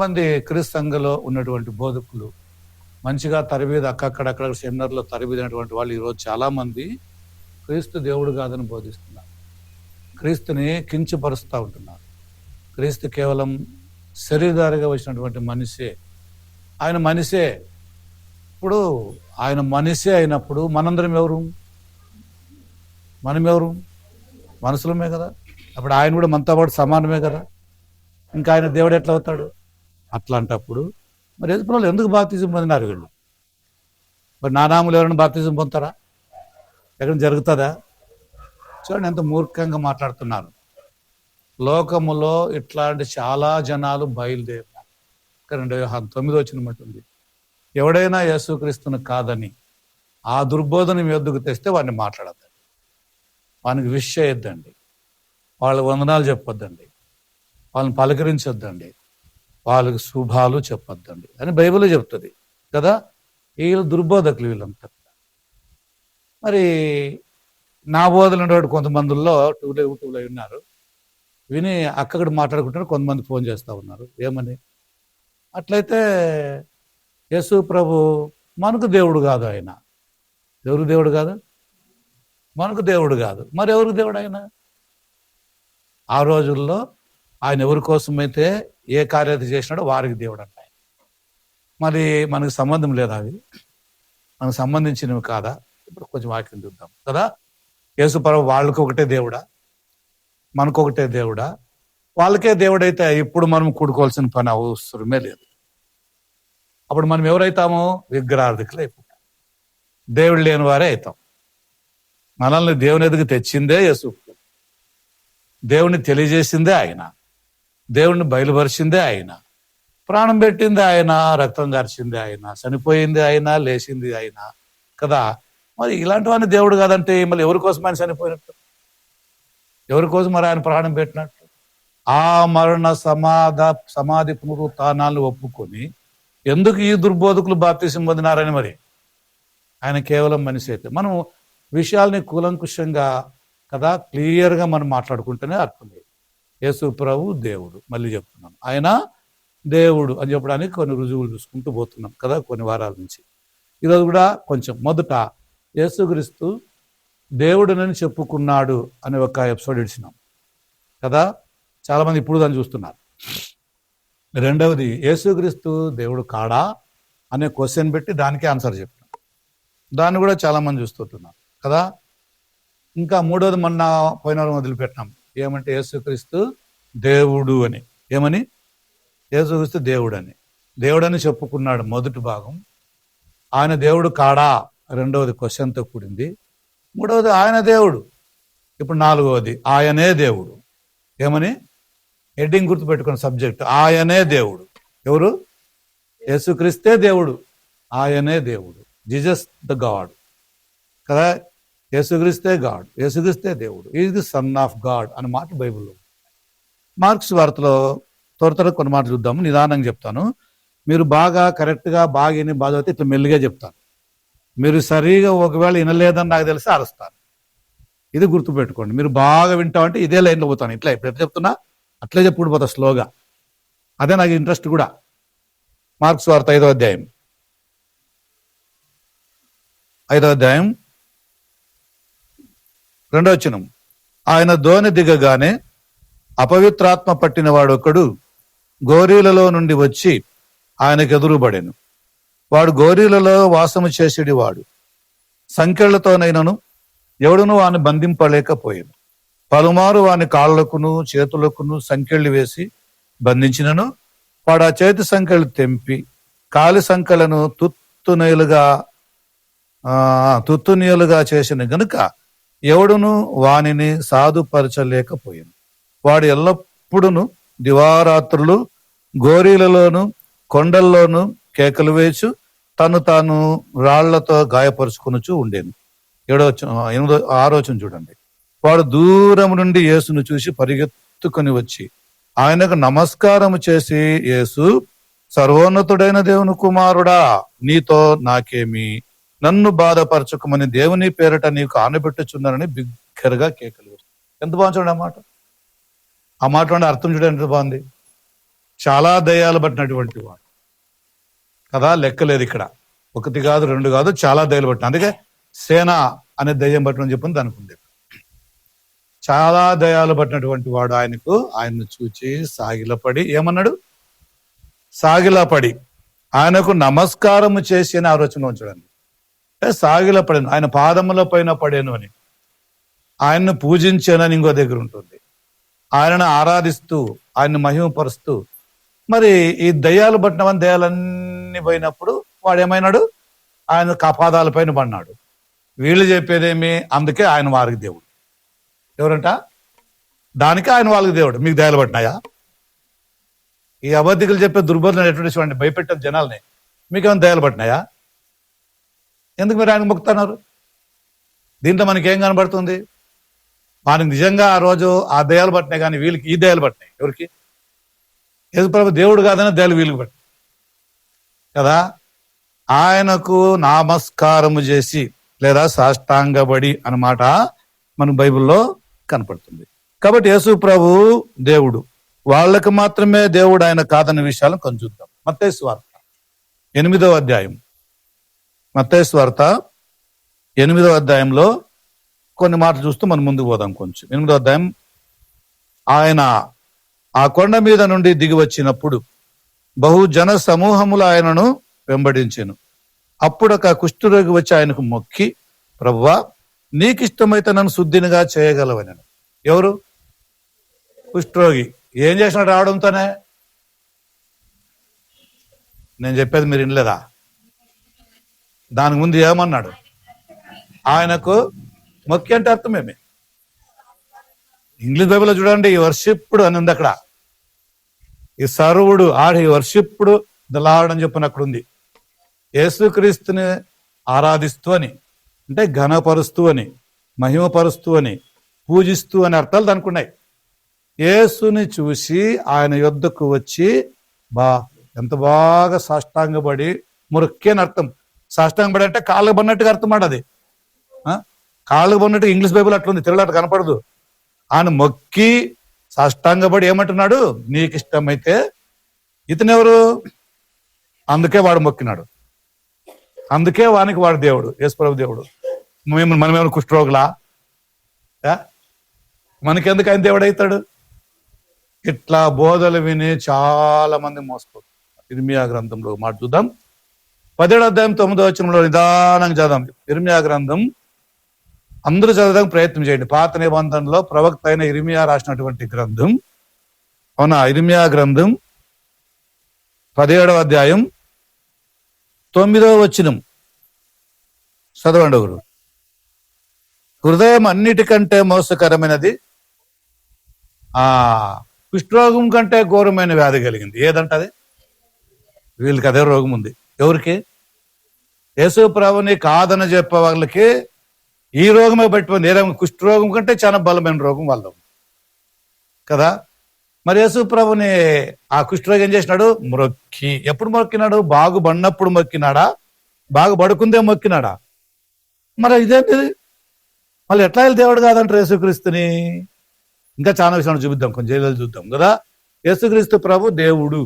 మంది క్రీస్తు సంఘంలో ఉన్నటువంటి బోధకులు మంచిగా తరబీదు అక్కడక్కడ సెమినార్లో తరబీదినటువంటి వాళ్ళు ఈరోజు చాలా మంది క్రీస్తు దేవుడు కాదని బోధిస్తున్నారు. క్రీస్తుని కించపరుస్తూ ఉంటున్నారు. క్రీస్తు కేవలం శరీరధారిగా వచ్చినటువంటి మనిషే, ఆయన మనిషే. ఇప్పుడు ఆయన మనిషే అయినప్పుడు మనందరం ఎవరు? మనం ఎవరు? మనుషులమే కదా. అప్పుడు ఆయన కూడా మనతో పాటు సమానమే కదా. ఇంకా ఆయన దేవుడు ఎట్లా అవుతాడు? అట్లాంటప్పుడు మరి ఎదుటి ఎందుకు బాప్తిజం పొందినారు వీళ్ళు? మరి నా నామములో ఎవరైనా బాప్తిజం పొందుతారా? ఎక్కడ జరుగుతుందా? చూడండి ఎంత మూర్ఖంగా మాట్లాడుతున్నారు. లోకములో ఇట్లాంటి చాలా జనాలు బయలుదేరారు. 2:9 ఎవడైనా యేసుక్రీస్తును కాదని ఆ దుర్బోధన మీ వద్దకు తెస్తే వాడిని మాట్లాడద్దండి, వానికి విష్ చేయొద్దండి, వాళ్ళ వందనాలు చెప్పొద్దండి, వాళ్ళని పలకరించొద్దండి, వాళ్ళకి శుభాలు చెప్పొద్దండి అని బైబిల్ చెప్తుంది కదా. వీళ్ళు దుర్బోధకులు వీళ్ళంతా. మరి నా బోధలు ఉండేవాడు కొంతమందిలో టూలే ఉన్నారు, విని అక్కడ మాట్లాడుకుంటున్నారు. కొంతమంది ఫోన్ చేస్తూ ఉన్నారు ఏమని. అట్లయితే యేసు ప్రభు మనకు దేవుడు కాదు. ఆయన ఎవరికి దేవుడు కాదు? మనకు దేవుడు కాదు. మరి ఎవరికి దేవుడు ఆయన? ఆ రోజుల్లో ఆయన ఎవరి కోసమైతే ఏ కార్యత చేసినాడో వారికి దేవుడు అంట. మరి మనకు సంబంధం లేదా? అవి మనకు సంబంధించినవి కాదా? ఇప్పుడు కొంచెం వాక్యం చూద్దాం కదా. యేసు ప్రభు వాళ్ళకి ఒకటే దేవుడా, మనకు ఒకటే దేవుడా? వాళ్ళకే దేవుడైతే ఇప్పుడు మనం కూడుకోవాల్సిన పని అవసరమే లేదు. అప్పుడు మనం ఎవరైతామో? విగ్రహార్థికులు అయిపోతాం, దేవుడు లేని వారే అవుతాం. మనల్ని దేవుని ఎదుగు తెచ్చిందే యేసు, దేవుణ్ణి తెలియజేసిందే ఆయన, దేవుణ్ణి బయలుపరిచిందే ఆయన, ప్రాణం పెట్టింది ఆయన, రక్తం కార్చింది ఆయన, చనిపోయింది ఆయన, లేచింది ఆయన కదా. మరి ఇలాంటి వాడిని దేవుడు కాదంటే మళ్ళీ ఎవరి కోసం ఆయన చనిపోయినట్టు? ఎవరి కోసం మరి ఆయన ప్రాణం పెట్టినట్టు? ఆ మరణ సమాధి పునరుత్థానాలను ఒప్పుకొని ఎందుకు ఈ దుర్బోధకులు బాప్తిసం పొందినారని. మరి ఆయన కేవలం మనిషి అయితే మనం విషయాల్ని కూలంకుషంగా కదా క్లియర్గా మనం మాట్లాడుకుంటేనే అర్థం లేదు. యేసు ప్రభు దేవుడు, మళ్ళీ చెప్తున్నాను, ఆయన దేవుడు అని చెప్పడానికి కొన్ని రుజువులు చూసుకుంటూ పోతున్నాం కదా కొన్ని వారాల నుంచి. ఈరోజు కూడా కొంచెం మొదట యేసుక్రీస్తు దేవుడునని చెప్పుకున్నాడు అనే ఒక ఎపిసోడ్ ఇచ్చినాం కదా. చాలామంది ఇప్పుడు దాన్ని చూస్తున్నారు. రెండవది, యేసుక్రీస్తు దేవుడు కాడా అనే క్వశ్చన్ పెట్టి దానికే ఆన్సర్ చెప్తాం. దాన్ని కూడా చాలామంది చూస్తుంటున్నారు కదా. ఇంకా మూడవది మొన్న పోయిన వారం వదిలిపెట్టినాం. ఏమంటే యేసుక్రీస్తు దేవుడు అని. ఏమని? యేసుక్రీస్తు దేవుడు అని, దేవుడని చెప్పుకున్నాడు మొదటి భాగం. ఆయన దేవుడు కాడా రెండవది క్వశ్చన్తో కూడింది. మూడవది ఆయన దేవుడు. ఇప్పుడు నాలుగవది ఆయనే దేవుడు. ఏమని? హెడ్డింగ్ గుర్తుపెట్టుకున్న సబ్జెక్ట్, ఆయనే దేవుడు. ఎవరు? యేసుక్రీస్తే దేవుడు, ఆయనే దేవుడు. జీసస్ ద గాడ్ కదా. యేసుక్రీస్తే గాడ్, యేసుక్రీస్తే దేవుడు. Is the son of God అనే మాట బైబిల్లో. మార్క్స్ వార్తలో త్వర కొన్ని మాటలు చూద్దాము, నిదానంగా చెప్తాను. మీరు బాగా కరెక్ట్గా బాగా విని బాగా అయితే ఇట్లా మెల్లిగా చెప్తాను. మీరు సరిగా ఒకవేళ వినలేదని నాకు తెలిసి అరుస్తాను. ఇది గుర్తుపెట్టుకోండి. మీరు బాగా వింటామంటే ఇదే లైన్లో పోతాను. ఇట్లా ఎప్పుడు చెప్తున్నా అట్లే చెప్పుడు పోతా స్లోగా. అదే నాకు ఇంట్రెస్ట్ కూడా. మార్క్స్ వార్త 5వ అధ్యాయం 2వ వచనం. ఆయన దోణి దిగగానే అపవిత్రాత్మ పట్టిన వాడు ఒకడు గోరీలలో నుండి వచ్చి ఆయనకు ఎదురుబడెను. వాడు గోరీలలో వాసము చేసేడి వాడు. సంకెళ్లతోనైనను ఎవడును వాని బంధింపలేకపోయాను. పలుమారు వాని కాళ్లకును చేతులకును సంకెళ్ళు వేసి బంధించినను వాడు ఆ చేతి సంకెళ్ళు తెంపి కాలి సంకెళ్లను తుత్తునీయులుగా చేసిన గనుక ఎవడును వానిని సాధుపరచలేకపోయాను. వాడు ఎల్లప్పుడూ దివారాత్రులు గోరీలలోను కొండల్లోనూ కేకలు వేచు తాను రాళ్లతో గాయపరుచుకొనుచు ఉండేను. 6వ వచనం చూడండి. వాడు దూరం నుండి యేసును చూసి పరిగెత్తుకొని వచ్చి ఆయనకు నమస్కారము చేసి, యేసు, సర్వోన్నతుడైన దేవుని కుమారుడా, నీతో నాకేమి, నన్ను బాధపరచుకోమని దేవుని పేరట నీకు ఆనబెట్టుచున్నానని బిగ్గరగా కేకలు వేస్తాడు. ఎంత బాగుంది చూడండి ఆ మాట. ఆ మాట అర్థం చూడండి ఎంత బాగుంది. చాలా దయ్యాలు పట్టినటువంటి వాడు కదా, లెక్కలేదు ఇక్కడ. 1 కాదు 2 కాదు, చాలా దయ్యాలు పట్టిన. అందుకే సేన అనే దయ్యం పట్టమని చెప్పని దానికి ఉంది. చాలా దయ్యాలు పట్టినటువంటి వాడు ఆయన్ను చూచి సాగిలపడి ఏమన్నాడు? సాగిలపడి ఆయనకు నమస్కారము చేసి అని ఆలోచన ఉంచడండి. సాగిలపడాను, ఆయన పాదముల పైన పడాను అని, ఆయన్ను పూజించానని ఇంకో దగ్గర ఉంటుంది. ఆయనను ఆరాధిస్తూ ఆయన్ని మహిమపరుస్తూ. మరి ఈ దయ్యాలు పట్టినవని దయ్యాలన్నీ పోయినప్పుడు వాడు ఏమైనాడు? ఆయన పాదాల పైన పడినాడు. వీళ్ళు చెప్పేదేమి? అందుకే ఆయన వారికి దేవుడు. ఎవరంట? దానికి ఆయన వాళ్ళకి దేవుడు. మీకు దయ్యాలు పట్టినాయా? ఈ అబద్ధికులు చెప్పే దుర్బోధన ఎటువంటి చూడండి, భయపెట్టారు జనాల్ని. మీకేమైనా దయ్యాలు పట్టినాయా? ఎందుకు మీరు ఆయన మొక్కుతున్నారు? దీంట్లో మనకేం కనబడుతుంది? మనకి నిజంగా ఆ రోజు ఆ దయ్యాలు పట్టినాయి, కానీ వీళ్ళకి ఈ దయ్యాలు పట్టినాయి. ఎవరికి? యేసుప్రభు దేవుడు కాదని దయ్యాలు వీళ్ళకి పట్టినాయి కదా. ఆయనకు నమస్కారము చేసి లేదా సాష్టాంగపడి అన్నమాట మన బైబిల్లో కనపడుతుంది. కాబట్టి యేసు ప్రభు దేవుడు, వాళ్ళకి మాత్రమే దేవుడు ఆయన కాదన్న విషయాలను కొంచెం చూద్దాం. మత్తయి సువార్త 8వ అధ్యాయం. మత్తయి సువార్త 8వ అధ్యాయంలో కొన్ని మాటలు చూస్తూ మనం ముందుకు పోదాం. కొంచెం 8వ అధ్యాయం. ఆయన ఆ కొండ మీద నుండి దిగి వచ్చినప్పుడు బహుజన సమూహములు ఆయనను వెంబడించెను. అప్పుడు ఒక కుష్ఠరోగి వచ్చి ఆయనకు మొక్కి, ప్రభువా, నీకిష్టమైతే నన్ను శుద్ధినిగా చేయగలవని. ఎవరు? కుష్ఠరోగి. ఏం చేసినాడు రావడంతోనే? నేను చెప్పేది మీరు వినలేదా? దానికి ముందు ఏమన్నాడు? ఆయనకు మొక్కి అంటే అర్థమేమి? ఇంగ్లీష్ బైబిల్లో చూడండి, ఈ వర్షిప్పుడు అని ఉంది అక్కడ. ఈ సర్వుడు ఈ వర్షిప్పుడు ద లార్డ్ అని చెప్పిన అక్కడ ఉంది. యేసుక్రీస్తుని ఆరాధిస్తూ అని అంటే ఘనపరుస్తూ అని, మహిమపరుస్తూ అని, పూజిస్తూ అని అర్థాలు దానికి ఉన్నాయి. యేసుని చూసి ఆయన యొద్దకు వచ్చి ఎంత బాగా సాష్టాంగపడి మొక్కి అని అర్థం. సాష్టాంగపడి అంటే కాళ్ళకు పడినట్టుగా అర్థం అది. కాళ్ళకు పడినట్టుగా ఇంగ్లీష్ బైబిల్ అట్లుంది, తిరగలాట కనపడదు. ఆయన మొక్కి సాష్టాంగపడి ఏమంటున్నాడు? నీకు ఇష్టమైతే. ఇతనెవరు? అందుకే వాడు మొక్కినాడు, అందుకే వానికి వాడు దేవుడు, యేసుప్రభు దేవుడు. మనమేమైనా కుష్ఠరోగులా? మనకెందుకు ఆయన దేవుడు అవుతాడు? ఇట్లా బోధలు విని చాలా మంది మోసపోతారు. ఇర్మియా గ్రంథంలో మాట చూద్దాం. 17వ అధ్యాయం 9వ వచనంలో నిదానంగా చదదాం. ఇర్మియా గ్రంథం అందరూ చదవడానికి ప్రయత్నం చేయండి. పాత నిబంధనలో ప్రవక్త అయిన ఇర్మియా రాసినటువంటి గ్రంథం. అవునా? ఇర్మియా గ్రంథం 17వ అధ్యాయం 9వ వచనం చదవండి ఒకరు. హృదయం అన్నిటికంటే మోసకరమైనది, కుష్ఠరోగం కంటే ఘోరమైన వ్యాధి కలిగింది. ఏదంటది? వీళ్ళకి అదే రోగం ఉంది. ఎవరికి? యేసు ప్రభుని కాదని చెప్పే వాళ్ళకి ఈ రోగమే పట్టిపోయింది. ఏ రోగం? కుష్ఠరోగం కంటే చాలా బలమైన రోగం వాళ్ళు కదా. మరి యేసు ప్రభుని ఆ కుష్ఠరోగి ఏం చేసినాడు? మొక్కి. ఎప్పుడు మొక్కినాడు? బాగుపడినప్పుడు మొక్కినాడా? బాగుపడుకుందే మొక్కినాడా? మరి ఇదేంటి? మళ్ళీ ఎట్లా దేవుడు కాదంటారు యేసుక్రీస్తుని? ఇంకా చాలా విషయాలు చూపిద్దాం, కొంచెం జైలు చూద్దాం కదా. యేసుక్రీస్తు ప్రభు దేవుడు,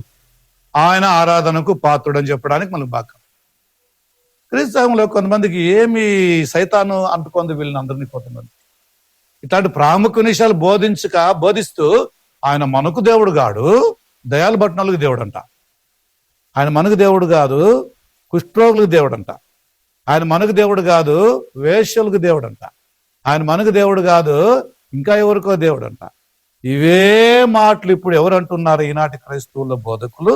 ఆయన ఆరాధనకు పాత్రుడు అని చెప్పడానికి మనకు బాగా. క్రీస్తులో కొంతమందికి ఏమి సైతాను అంటుకుంది వీళ్ళని అందరినీ. కొంతమంది ఇట్లాంటి ప్రాముఖ్య విషయాలు బోధిస్తూ ఆయన మనకు దేవుడు కాడు, దయాలు పట్టణాలకు దేవుడు అంట. ఆయన మనకు దేవుడు కాదు, కుష్ఠరోగులకు దేవుడు అంట. ఆయన మనకు దేవుడు కాదు, వేశ్యలకు దేవుడు అంట. ఆయన మనకు దేవుడు కాదు, ఇంకా ఎవరికో దేవుడు అంట. ఇవే మాటలు ఇప్పుడు ఎవరు అంటున్నారు? ఈనాటి క్రైస్తవుల బోధకులు.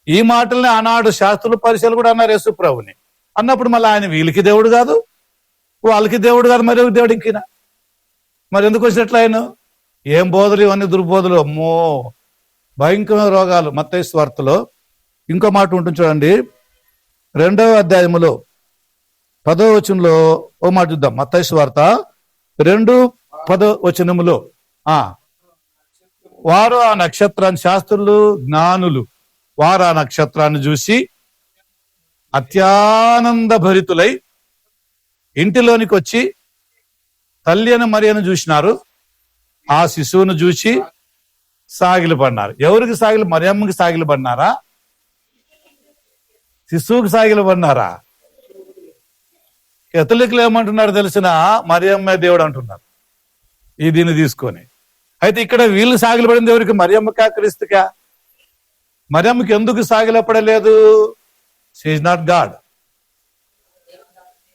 ఈ మాటల్ని ఆనాడు శాస్త్రుల పరిచయాలు కూడా అన్నారు యేసు ప్రభుని. అన్నప్పుడు మళ్ళీ ఆయన వీళ్ళకి దేవుడు కాదు, వాళ్ళకి దేవుడు కాదు, మరి దేవుడు ఇంకినా? మరి ఎందుకు వచ్చినట్లు ఆయన? ఏం బోధలు ఇవన్నీ, దుర్బోధలు. అమ్మో, భయంకరమైన రోగాలు. మత్తయి సువార్తలో ఇంకో మాట ఉంటుంది చూడండి, 2వ అధ్యాయములో 10వ వచనంలో ఓ మాట చూద్దాం. మత్తయి సువార్త 2:10 వచనములో వారు ఆ నక్షత్రాన్ని, శాస్త్రులు జ్ఞానులు, వారు ఆ నక్షత్రాన్ని చూసి అత్యానంద భరితులై ఇంటిలోనికి వచ్చి తల్లి అని మరియను చూసినారు. ఆ శిశువును చూసి సాగిలు పడినారు. ఎవరికి సాగిలు? మరియమ్మకి సాగిలు పడినారా? శిశువుకి సాగిలు పడినారా? కథలికులు ఏమంటున్నారు తెలిసిన? మరియమ్మే దేవుడు అంటున్నారు ఈ దీన్ని తీసుకొని. అయితే ఇక్కడ వీళ్ళు సాగిలు పడింది ఎవరికి? మరియమ్మకా క్రీస్తుకా? మరియమ్మకి ఎందుకు సాగిలపడలేదు? She not God.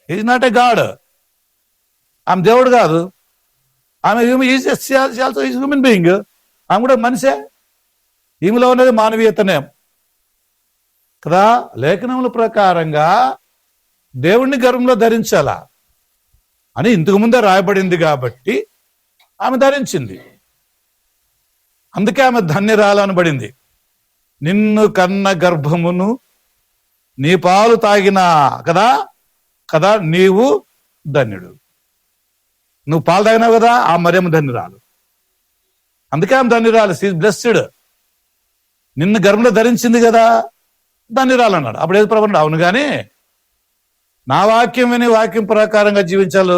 Is not a God. ఆమె దేవుడు కాదు. ఆమె హ్యూమన్ బీయింగ్. ఆమె కూడా మనిషే. ఈమెలో ఉన్నది మానవీయతనే కదా. లేఖనముల ప్రకారంగా దేవుణ్ణి గర్భంలో ధరించాలా అని ఇంతకు ముందే రాయబడింది కాబట్టి ఆమె ధరించింది. అందుకే ఆమె ధన్యరాలు అనబడింది. నిన్ను కన్న గర్భమును నీ పాలు తాగిన కదా కదా నీవు ధన్యుడు. నువ్వు పాలు తాగినావు కదా, ఆ మరియమ్మ ధన్యురాలు. అందుకే ఆమె ధన్యురాలు. She is blessed. నిన్ను గర్భంలో ధరించింది కదా, ధన్యురాలు అన్నాడు. అప్పుడు ఏది ప్రభు? అవును కానీ నా వాక్యం విని వాక్యం ప్రకారంగా జీవించాలి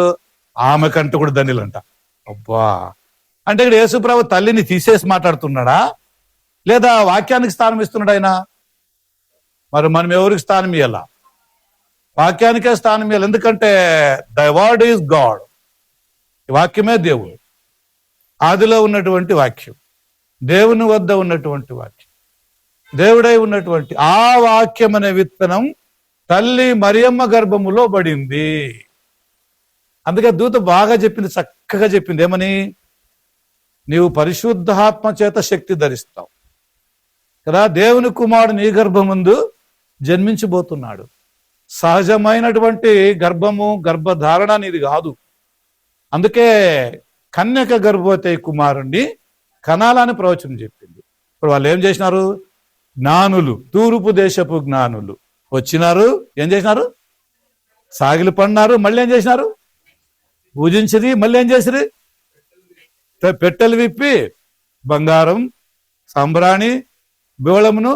ఆమె కంటే కూడా ధన్యులంట. అబ్బా, అంటే ఇక్కడ యేసు ప్రభు తల్లిని తీసేసి మాట్లాడుతున్నాడా లేదా వాక్యానికి స్థానం ఇస్తున్నాడు ఆయన? మరి మనం ఎవరికి స్థానం ఇవ్వాల? వాక్యానికే స్థానం ఇవ్వాలి. ఎందుకంటే ద వర్డ్ ఈజ్ గాడ్. వాక్యమే దేవుడు. ఆదిలో ఉన్నటువంటి వాక్యం, దేవుని వద్ద ఉన్నటువంటి వాక్యం, దేవుడై ఉన్నటువంటి ఆ వాక్యం అనే విత్తనం తల్లి మరియమ్మ గర్భములో పడింది. అందుకే దూత బాగా చెప్పింది, చక్కగా చెప్పింది. ఏమని? నీవు పరిశుద్ధాత్మ చేత శక్తి ధరిస్తావు కదా. దేవుని కుమారుడు నీ గర్భముందు జన్మించబోతున్నాడు. సహజమైనటువంటి గర్భము, గర్భధారణ నీది కాదు. అందుకే కన్యక గర్భవతి కుమారుణ్ణి కనాలని ప్రవచనం చెప్పింది. ఇప్పుడు వాళ్ళు ఏం చేసినారు? జ్ఞానులు, తూర్పు దేశపు జ్ఞానులు వచ్చినారు. ఏం చేసినారు? సాగిలు పడినారు. మళ్ళీ ఏం చేసినారు? పూజించింది. మళ్ళీ ఏం చేసిరి? పెట్టెలు విప్పి బంగారం, సంబ్రాణి, బోళమును.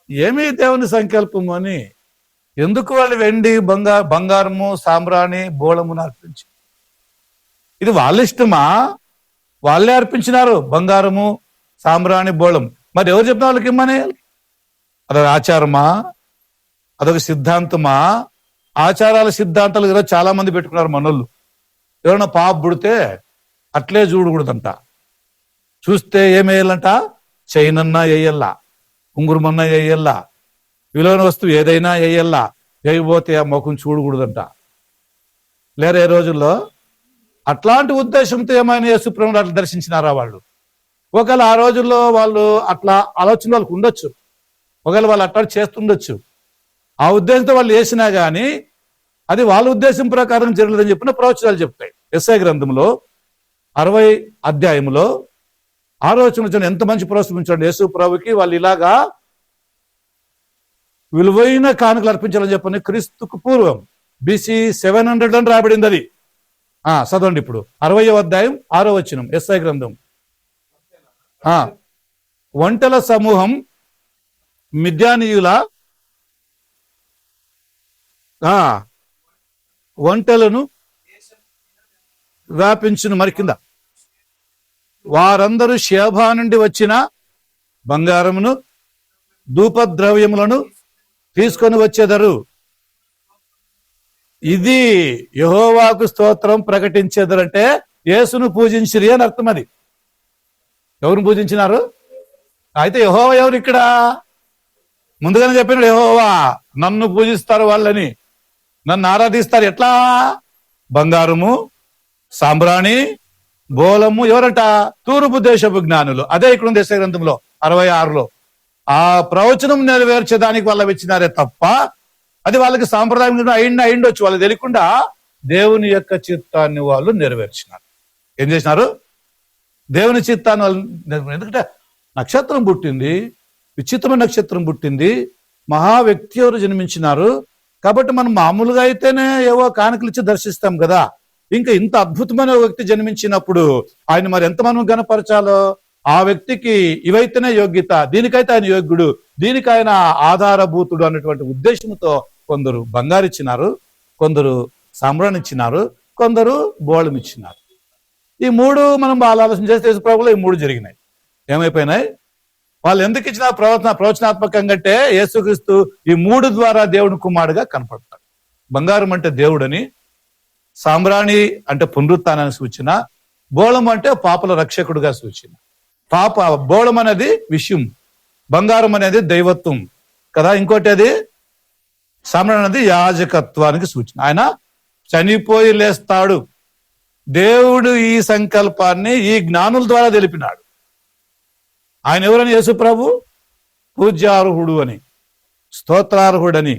ఏమీ దేవుని సంకల్పము అని ఎందుకు వాళ్ళు వెండి, బంగారము, సాంబ్రాణి, బోళమును అర్పించి? ఇది వాళ్ళ ఇష్టమా? వాళ్ళే అర్పించినారు బంగారము, సాంబ్రాణి, బోళం. మరి ఎవరు చెప్పిన వాళ్ళకి ఇమ్మని? అదొక ఆచారమా? అదొక సిద్ధాంతమా? ఆచారాల సిద్ధాంతాలు ఈరోజు చాలా మంది పెట్టుకున్నారు మనోళ్ళు. ఎవరైనా పాప పుడితే అట్లే చూడకూడదంట. చూస్తే ఏమేయాలంట? చైనన్నా వేయల్లా, ఉంగురమన్నా వేయల్లా, విలువైన వస్తువు ఏదైనా వేయల్లా. వేయకపోతే ఆ ముఖం చూడకూడదంట. లేరు ఏ రోజుల్లో అట్లాంటి ఉద్దేశంతో ఏమైనా యేసుప్రభుని అట్లా దర్శించినారా వాళ్ళు? ఒకవేళ ఆ రోజుల్లో వాళ్ళు అట్లా ఆలోచన వాళ్ళకు ఉండొచ్చు, ఒకవేళ వాళ్ళు అట్లా చేస్తుండొచ్చు. ఆ ఉద్దేశంతో వాళ్ళు వేసినా కానీ అది వాళ్ళ ఉద్దేశం ప్రకారం జరగలేదని చెప్పిన ప్రవచనాలు చెప్తాయి. యెషయా గ్రంథంలో 60 అధ్యాయంలో 6వ వచనం ఎంత మంచి ప్రోత్సహించాడు యేసు ప్రభుకి. వాళ్ళు ఇలాగా విలువైన కానుకలు అర్పించాలని చెప్పని క్రీస్తుకు పూర్వం BC 700 అని రాబడింది. అది చదవండి ఇప్పుడు 60వ అధ్యాయం 6వ వచనం యెషయా గ్రంథం. ఒంటెల సమూహం మిద్యానీయుల ఒంటెలను వ్యాపించును. మరి కింద వారందరూ షేబా నుండి వచ్చిన బంగారమును, ధూపద్రవ్యములను తీసుకొని వచ్చేదరు. ఇది యెహోవాకు స్తోత్రం ప్రకటించేదరంటే యేసును పూజించిరి అని అర్థం. అది ఎవరిని పూజించినారు? అయితే యెహోవా ఎవరు ఇక్కడ? ముందుగానే చెప్పినాడు యెహోవా నన్ను పూజిస్తారు వాళ్ళని, నన్ను ఆరాధిస్తారు. ఎట్లా? బంగారము, సాంబ్రాణి, బోలము. ఎవరట? తూర్పు దేశపు జ్ఞానులు. అదే ఇక్కడ ఉంది యెషయా గ్రంథంలో 66లో. ఆ ప్రవచనం నెరవేర్చేదానికి వాళ్ళకి ఇచ్చినారే తప్ప అది వాళ్ళకి సాంప్రదాయం అయిండొచ్చు. వాళ్ళు తెలియకుండా దేవుని యొక్క చిత్తాన్ని వాళ్ళు నెరవేర్చినారు. ఏం చేసినారు? దేవుని చిత్తాన్ని వాళ్ళు. ఎందుకంటే నక్షత్రం పుట్టింది, విచిత్రమైన నక్షత్రం పుట్టింది, మహా వ్యక్తి ఎవరు జన్మించినారు. కాబట్టి మనం మామూలుగా అయితేనే ఏవో కానుకలు ఇచ్చి దర్శిస్తాం కదా. ఇంకా ఇంత అద్భుతమైన వ్యక్తి జన్మించినప్పుడు ఆయన మరి ఎంతమంది గణపరచాలో, ఆ వ్యక్తికి ఇవైతేనే యోగ్యత, దీనికైతే ఆయన యోగ్యుడు, దీనికి ఆయన ఆధారభూతుడు అన్నటువంటి ఉద్దేశంతో కొందరు బంగారు ఇచ్చినారు, కొందరు సాంబ్రాణి ఇచ్చినారు, కొందరు బోళం ఇచ్చినారు. ఈ మూడు మనం బాగా ఆలోచన చేస్తే యేసు ప్రభువులో ఈ మూడు జరిగినాయి. ఏమైపోయినాయి? వాళ్ళు ఎందుకు ఇచ్చిన ప్రవచనాత్మకంగా అంటే యేసుక్రీస్తు ఈ 3 ద్వారా దేవుని కుమారుడుగా కనపడతాడు. బంగారం అంటే దేవుడని, సాంబ్రాణి అంటే పునరుత్థానానికి సూచన, బోళం అంటే పాపల రక్షకుడుగా సూచన. బోళం అనేది విషయం, బంగారం అనేది దైవత్వం కదా. ఇంకోటి అది సాంబ్రాణి అనేది యాజకత్వానికి సూచన. ఆయన చనిపోయి లేస్తాడు. దేవుడు ఈ సంకల్పాన్ని ఈ జ్ఞానుల ద్వారా తెలిపినాడు. ఆయన ఎవరని? యేసు ప్రభు పూజ్యార్హుడు అని, స్తోత్రార్హుడని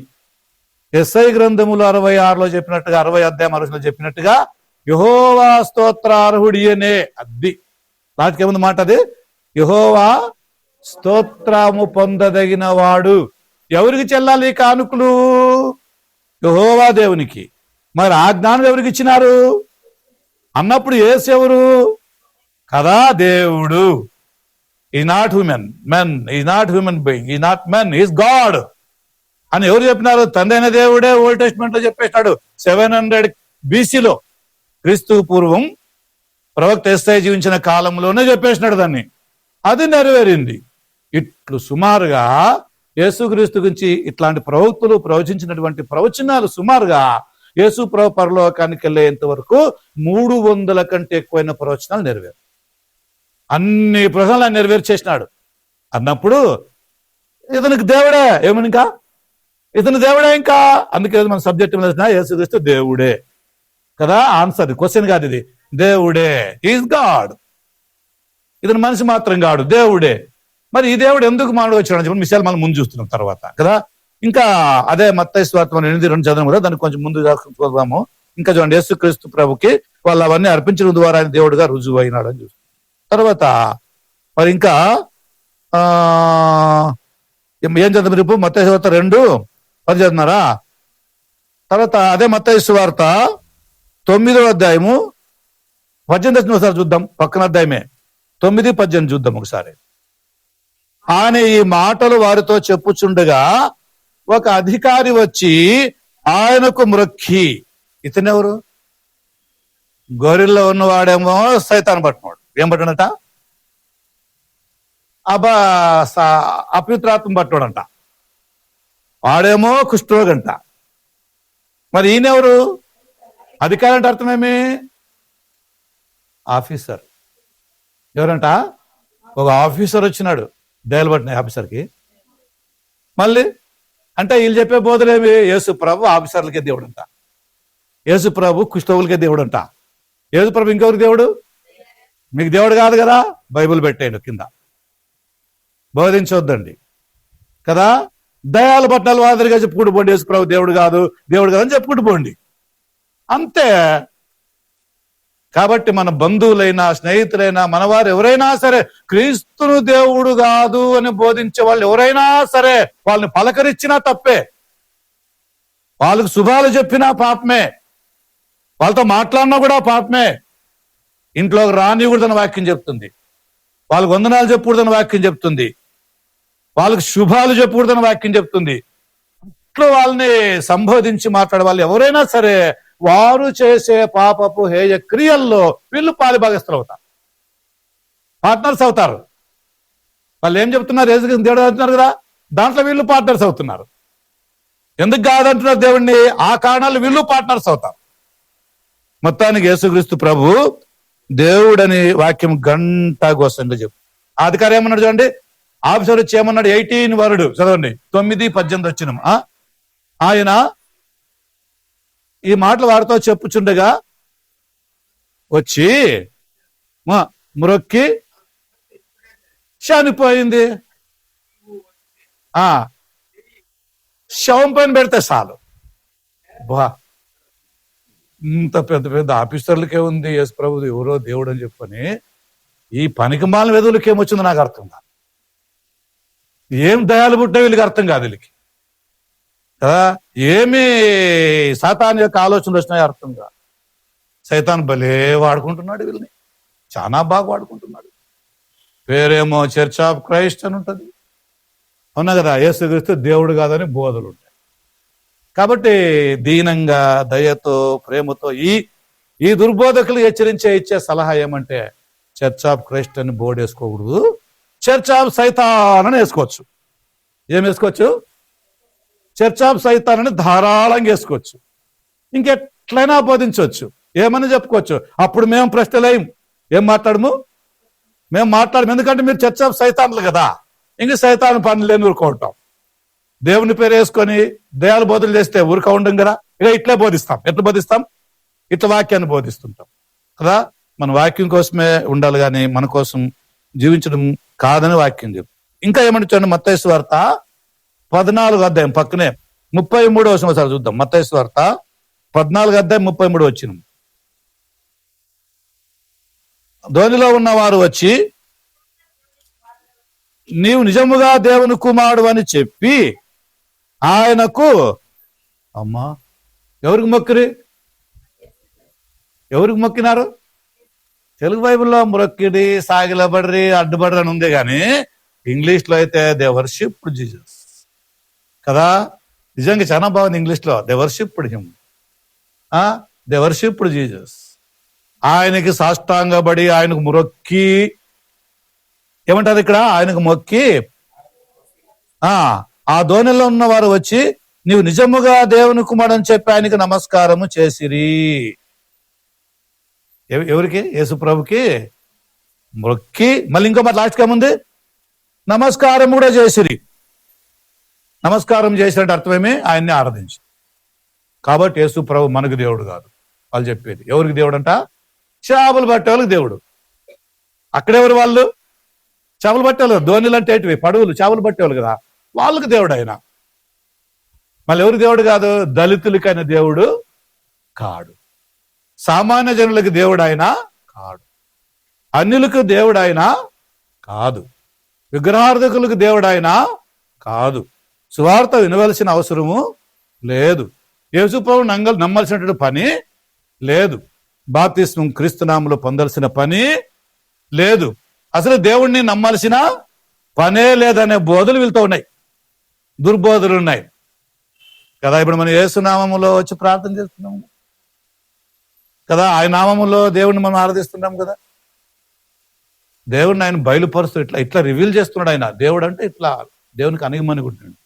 యెషయా గ్రంథములు 66లో చెప్పినట్టుగా, 60 అధ్యాయం 60 చెప్పినట్టుగా యెహోవా స్తోత్రార్హుడి అనే అద్ది నాకేముంది మాట. అది యెహోవా స్తోత్రము పొందదగిన వాడు. ఎవరికి చెల్లాలి కానుకలు? యెహోవా దేవునికి. మరి ఆ జ్ఞానం ఎవరికి ఇచ్చినారు అన్నప్పుడు యేసు ఎవరు కదా? దేవుడు. ఈ నాట్ హ్యూమన్ బీయింగ్, ఈ నాట్ మెన్, ఈజ్ గాడ్ అని ఎవరు చెప్పినారు? తండ్రి అయిన దేవుడే ఓల్డ్ టెస్ట్మెంట్ లో చెప్పేస్తాడు. 700 BCలో, క్రీస్తు పూర్వం ప్రవక్త యెషయా జీవించిన కాలంలోనే చెప్పేసినాడు దాన్ని. అది నెరవేరింది. ఇట్లు సుమారుగా యేసుక్రీస్తు గురించి ఇట్లాంటి ప్రవక్తులు ప్రవచించినటువంటి ప్రవచనాలు సుమారుగా యేసు ప్రభు పరలోకానికి వెళ్ళేంత వరకు 300 కంటే ఎక్కువైన ప్రవచనాలు నెరవేరు. అన్ని ప్రవచనాలు ఆయన నెరవేర్చేసినాడు అన్నప్పుడు ఇతనికి దేవుడే. ఏమని ఇంకా ఇతను దేవుడే. ఇంకా అందుకే మన సబ్జెక్ట్ యేసుక్రీస్తు దేవుడే కదా. ఆన్సర్ క్వశ్చన్ కాదు ఇది. దేవుడే, ఈజ్ గాడ్. ఇతను మనిషి మాత్రం కాడు, దేవుడే. మరి ఈ దేవుడు ఎందుకు మానవుడు వచ్చాడని చెప్పి విషయాలు మనం ముందు చూస్తున్నాం తర్వాత కదా. ఇంకా అదే మత్తయి సువార్త 8:2 చదవడం కదా, దానికి కొంచెం ముందు చూద్దాము. ఇంకా చూడండి, యేసుక్రీస్తు ప్రభుకి వాళ్ళు అవన్నీ అర్పించడం ద్వారా ఆయన దేవుడుగా రుజువు అయినాడు అని చూస్తాం. తర్వాత మరి ఇంకా ఏం చదువు రేపు? మత్తయి సువార్త 2:10 చదువుతున్నారా? తర్వాత అదే మత్తయి సువార్త 9వ అధ్యాయము 18 ఒకసారి చూద్దాం. పక్కన అధ్యాయమే 9:18 చూద్దాం ఒకసారి. ఆయన ఈ మాటలు వారితో చెప్పుచుండగా ఒక అధికారి వచ్చి ఆయనకు మ్రొక్కి, ఇతనెవరు? గొర్రెల్లో ఉన్నవాడేమో సైతాను పట్టినాడు. ఏం పట్టినట? అపవిత్రాత్మ పట్టినాడంట. వాడేమో కుష్ఠరోగంట. మరి ఈయనెవరు? అధికారి అంటే అర్థమేమి? ఆఫీసర్. ఎవరంట? ఒక ఆఫీసర్ వచ్చినాడు దయలు పట్టిన ఆఫీసర్కి. మళ్ళీ అంటే వీళ్ళు చెప్పే బోధలేమి? యేసు ప్రభు ఆఫీసర్లకే దేవుడు అంట, యేసు ప్రభు కుష్ఠరోగులకే దేవుడు అంట. యేసు ప్రభు ఇంకెవరికి దేవుడు? మీకు దేవుడు కాదు కదా. బైబిల్ పెట్టేయండి కింద, బోధించొద్దండి కదా. దయాలు పట్టాలు వాదిరిగా చెప్పుకుంటూ పోండి. యేసు ప్రభు దేవుడు కాదు అని చెప్పుకుంటూ పోండి, అంతే. కాబట్టి మన బంధువులైనా స్నేహితులైనా మనవారు ఎవరైనా సరే క్రీస్తును దేవుడు కాదు అని బోధించే వాళ్ళు ఎవరైనా సరే వాళ్ళని పలకరించినా తప్పే, వాళ్ళకు శుభాలు చెప్పినా పాపమే, వాళ్ళతో మాట్లాడినా కూడా పాపమే. ఇంట్లోకి రానికూడదని వాక్యం చెప్తుంది, వాళ్ళకు వందనాలు చెప్పకూడదని వాక్యం చెప్తుంది, వాళ్ళకు శుభాలు చెప్పకూడదని వాక్యం చెప్తుంది. ఇట్లా వాళ్ళని సంబోధించి మాట్లాడే వాళ్ళు ఎవరైనా సరే వారు చేసే పాపపు హేయ క్రియల్లో వీళ్ళు పాలిభాగస్తులు అవుతారు, పార్ట్నర్స్ అవుతారు. వాళ్ళు ఏం చెప్తున్నారు? యేసుక్రీస్తు దేవుడు అంటున్నారు కదా, దాంట్లో వీళ్ళు పార్ట్నర్స్ అవుతున్నారు. ఎందుకు కాదంటున్నారు దేవుణ్ణి? ఆ కారణాలు వీళ్ళు పార్ట్నర్స్ అవుతారు. మొత్తానికి యేసుక్రీస్తు ప్రభు దేవుడని వాక్యం గంట గోసంగా చెప్పు. ఆ అధికారి ఏమన్నాడు చూడండి, ఆఫీసర్ వచ్చి ఏమన్నాడు? 18 వరుడు చదవండి, 9:18 వచ్చిన ఆయన ఈ మాటలు వారితో చెప్పుచుండగా వచ్చి మ్రొక్కి చనిపోయింది. శవం పైన పెడితే చాలు. బా, ఇంత పెద్ద పెద్ద ఆఫీసర్లకే ఉంది యేసు ప్రభు ఎవరో దేవుడు అని చెప్పని, ఈ పనికిమాలిన వెధువులకి ఏమొచ్చిందో నాకు అర్థం కాదు. ఏం దయాలు పుట్టే వీళ్ళకి అర్థం కాదు. వీళ్ళకి ఏమి సాతాను యొక్క ఆలోచనలు వచ్చినాయో అర్థం కాదు. సైతాన్ భలే వాడుకుంటున్నాడు వీళ్ళని, చాలా బాగా వాడుకుంటున్నాడు. పేరేమో చర్చ్ ఆఫ్ క్రైస్ట్ అని ఉంటుంది, అవునా కదా. యేసుక్రీస్తు దేవుడు కాదని బోధలు ఉంటాయి. కాబట్టి దీనంగా దయతో ప్రేమతో ఈ దుర్బోధకులు ఇచ్చే సలహా ఏమంటే చర్చ్ ఆఫ్ క్రైస్ట్ అని బోర్డు వేసుకోకూడదు, చర్చ్ ఆఫ్ సైతాన్ అని వేసుకోవచ్చు. ఏం వేసుకోవచ్చు? చర్చ్ ఆఫ్ సైతాన్ అని ధారాళంగా వేసుకోవచ్చు. ఇంకెట్లయినా బోధించవచ్చు, ఏమని చెప్పుకోవచ్చు. అప్పుడు మేము ప్రశ్నలేం, ఏం మాట్లాడము, మేము మాట్లాడము. ఎందుకంటే మీరు చర్చ్ ఆఫ్ సైతాన్లు కదా, ఇంక సైతాన్ పనులు లేని ఊరుకుంటాం. దేవుని పేరు వేసుకొని దయాలు బోధలు చేస్తే ఊరుక ఉండం కదా. ఇక ఇట్లే బోధిస్తాం. ఎట్లా బోధిస్తాం? ఇట్లా వాక్యాన్ని బోధిస్తుంటాం కదా. మన వాక్యం కోసమే ఉండాలి కానీ మన కోసం జీవించడం కాదని వాక్యం చెప్పు. ఇంకా ఏమంటే చూడండి, మత్తయి సువార్త 14వ అధ్యాయం పక్కనే 33వ వచనం చూద్దాం. మత్తయి సువార్త 14వ అధ్యాయం 33వ వచనం. ధోనిలో ఉన్నవారు వచ్చి నీవు నిజముగా దేవుని కుమారుడు అని చెప్పి ఆయనకు, అమ్మా ఎవరికి మొక్కిరి? ఎవరికి మొక్కినారు? తెలుగు బైబిల్లో మొక్కిడి, సాగిలబడ్రి, అడ్డుబడ్రి అని ఉంది, కానీ ఇంగ్లీష్లో అయితే దే వర్షిప్డ్ జీసస్ కదా. నిజంగా చాలా బాగుంది ఇంగ్లీష్లో, they worshipped him, they worshipped Jesus. ఆయనకి సాష్టాంగపడి ఆయనకు మొక్కి, ఏమంటారు ఇక్కడ? ఆయనకు మొక్కి ఆ ధోనిలో ఉన్న వారు వచ్చి నీవు నిజముగా దేవుని కుమారుడు అని చెప్పి ఆయనకి నమస్కారము చేసిరి. ఎవరికి? యేసు ప్రభుకి మొక్కి, మళ్ళీ ఇంకో మాట లాస్ట్కి ఏముంది? నమస్కారం కూడా చేసిరి. నమస్కారం చేసినట్టు అర్థమేమి? ఆయన్ని ఆరాధించి. కాబట్టి యేసు ప్రభు మనకు దేవుడు కాదు, వాళ్ళు చెప్పేది. ఎవరికి దేవుడు అంట? చేపలు పట్టే వాళ్ళకి దేవుడు. అక్కడెవరు వాళ్ళు? చేపలు పట్టేవాళ్ళు. ధోనిలు అంటే ఏంటివి? పడవలు, చేపలు పట్టేవాళ్ళు కదా, వాళ్ళకి దేవుడు ఆయన. మళ్ళీ ఎవరికి దేవుడు కాదు? దళితులకైన దేవుడు కాడు, సామాన్య జనులకి దేవుడు ఆయన కాడు, అన్యులకు దేవుడు ఆయన కాదు, విగ్రహార్థకులకు దేవుడు ఆయన కాదు. సువార్త వినవలసిన అవసరము లేదు. యేసు ప్రభువు నమ్మాల్సినటువంటి పని లేదు. బాప్తిస్మం క్రీస్తునామములో పొందాల్సిన పని లేదు. అసలు దేవుణ్ణి నమ్మాల్సిన పనే లేదనే బోధలు వీళ్ళతో ఉన్నాయి, దుర్బోధలు ఉన్నాయి కదా. ఇప్పుడు మనం యేసు నామములో వచ్చి ప్రార్థన చేస్తున్నాము కదా, ఆయన నామములో దేవుణ్ణి మనం ఆరాధిస్తున్నాం కదా. దేవుడిని ఆయన బయలుపరుస్తూ ఇట్లా రివీల్ చేస్తున్నాడు ఆయన. దేవుడు అంటే ఇట్లా దేవునికి అణిగిమణిగి ఉండండి,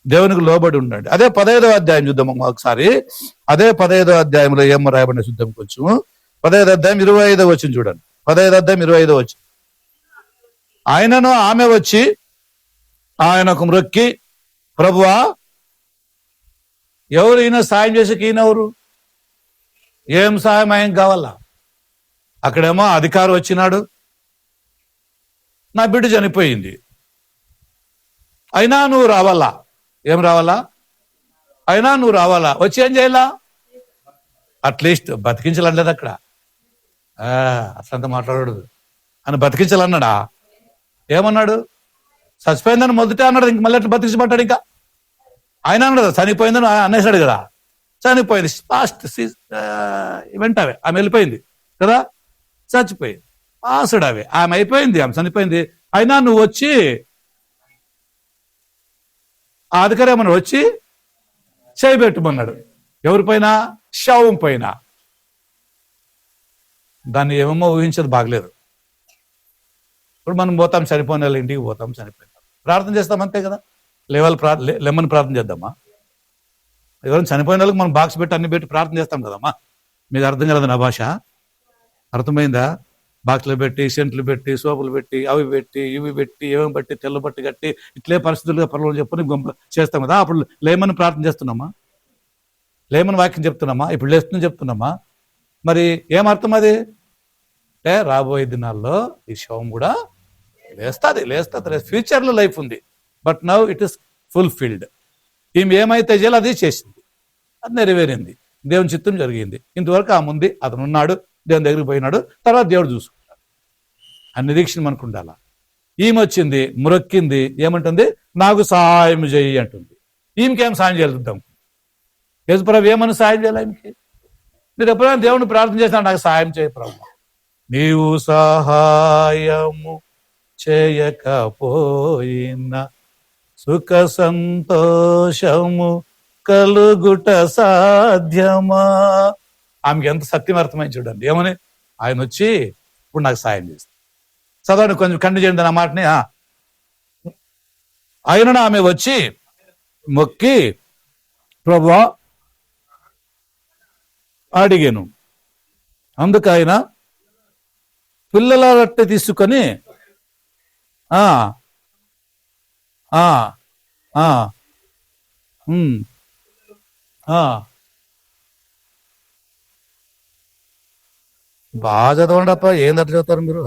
దేవునికి లోబడి ఉండండి. అదే 15వ అధ్యాయం చూద్దాం ఒకసారి. అదే 15వ అధ్యాయంలో ఏమో రాయబడిన చూద్దాం కొంచెం. 15వ అధ్యాయం 25వ వచనం చూడండి. 15వ అధ్యాయం 25వ వచనం. ఆయనను ఆమె వచ్చి ఆయనకు మ్రొక్కి, ప్రభువా ఎవరు ఈయన సాయం చేసేకి? ఈయనెవరు? ఏం సాయం ఆయన కావాలా? అక్కడేమో అధికారి వచ్చినాడు, నా బిడ్డ చనిపోయింది, అయినా నువ్వు రావాలా? ఏం రావాలా? అయినా నువ్వు రావాలా? వచ్చి ఏం చేయాలా? అట్లీస్ట్ బతికించాలనలేదు అక్కడ. అసలంతా మాట్లాడదు అని బతికించాలన్నాడా? ఏమన్నాడు? చచ్చిపోయిందని మొదటే అన్నాడు, ఇంక మళ్ళీ ఎట్లా బతికించబడ్డాడు? ఇంకా ఆయన అన్నాడు చనిపోయిందని అనేసాడు కదా. చనిపోయింది, పాస్ట్ ఈవెంట్ అవే, ఆమె వెళ్ళిపోయింది కదా, చచ్చిపోయింది, పాసుడు అవే, ఆమె అయిపోయింది, ఆమె చనిపోయింది. అయినా నువ్వు వచ్చి, ఆ అధికారి ఏమన్నా వచ్చి చేయబెట్టమన్నాడు. ఎవరిపైన? శవం పైన. దాన్ని ఏమేమో ఊహించేది బాగలేదు. ఇప్పుడు మనం పోతాం, చనిపోయిన వాళ్ళ ఇంటికి పోతాం, చనిపోయినాం, ప్రార్థన చేస్తాం అంతే కదా. లెమ్మని ప్రార్థన చేద్దామా? ఎవరైనా చనిపోయిన వాళ్ళకి మనం బాక్స్ పెట్టి అన్ని పెట్టి ప్రార్థన చేస్తాం కదమ్మా. మీకు అర్థం కలదు నా భాష? అర్థమైందా? బాక్స్లు పెట్టి, సెంట్లు పెట్టి, సోపులు పెట్టి, అవి పెట్టి, ఇవి పెట్టి, ఏమేమి బట్టి, తెల్ల బట్టి కట్టి, ఇట్లే పరిస్థితులుగా పర్వాలేదు చెప్పని చేస్తాం కదా. అప్పుడు లేమని ప్రార్థన చేస్తున్నామా? లేమని వాక్యం చెప్తున్నామా? ఇప్పుడు లేస్తుందని చెప్తున్నామా? మరి ఏమర్థం అది? రాబోయే దినాల్లో ఈ శవం కూడా లేస్తుంది. ఫ్యూచర్లో లైఫ్ ఉంది, but now it is fulfilled. ఈమె ఏమైతే చేయాలో అది చేసింది, అది నెరవేరింది, దేవుని చిత్తం జరిగింది. ఇంతవరకు ఆ ముందు అతను ఉన్నాడు, దేవుని దగ్గరికి పోయినాడు, తర్వాత దేవుడు చూసుకుంటాడు. ఆ నిరీక్షణ మనకు ఉండాల. ఈమె వచ్చింది, మొక్కింది, ఏమంటుంది? నాకు సహాయం చేయి అంటుంది. ఈమెకేం సాయం చేద్దాం? యేసు ప్రభు ఏమని సాయం చేయాలి ఆయనకి? మీరు ఎప్పుడైనా దేవుని ప్రార్థన చేసినా నాకు సాయం చేయ ప్రభు, నీవు సహాయము చేయకపోయినా సుఖ సంతోషము కలుగుట సాధ్యమా. ఆమెకి ఎంత సత్యం అర్థమైంది చూడండి. ఏమని? ఆయన వచ్చి ఇప్పుడు నాకు సాయం చేస్తాడు. చదవండి, కొంచెం కంటి చేయండి నా మాటని. ఆయనను ఆమె వచ్చి మొక్కి ప్రభువా అడిగాను. అందుకు ఆయన పిల్లల రొట్టె తీసుకొని ఆ ఆ ఆ బాగా చదవండి అప్ప, ఏందట చదువుతారు మీరు.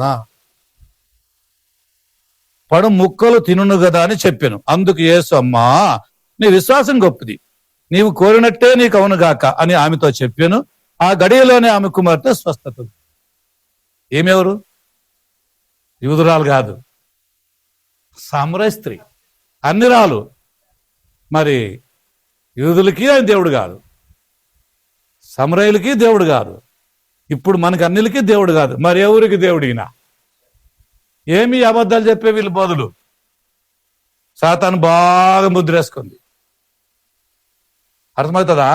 పడు ముక్కలు తినును కదా అని చెప్పాను. అందుకు యేసు, అమ్మా నీ విశ్వాసం గొప్పది, నీవు కోరినట్టే నీకు అవును గాక అని ఆమెతో చెప్పాను. ఆ గడియలోనే ఆమె కుమార్తె స్వస్థత. ఏమెవరు? యూదురాలు కాదు, సామ్రాయ స్త్రీ, అన్నిరాలు. మరి యూదులకి ఆయన దేవుడు కాదు, సమరయులకి దేవుడు కాదు, ఇప్పుడు మనకి అన్నిలకి దేవుడు కాదు, మరి ఎవరికి దేవుడినా? ఏమి అబద్ధాలు చెప్పే వీళ్ళు బదులు సాతాను బాగా ముద్రేసుకుంది. అర్థమవుతుందా?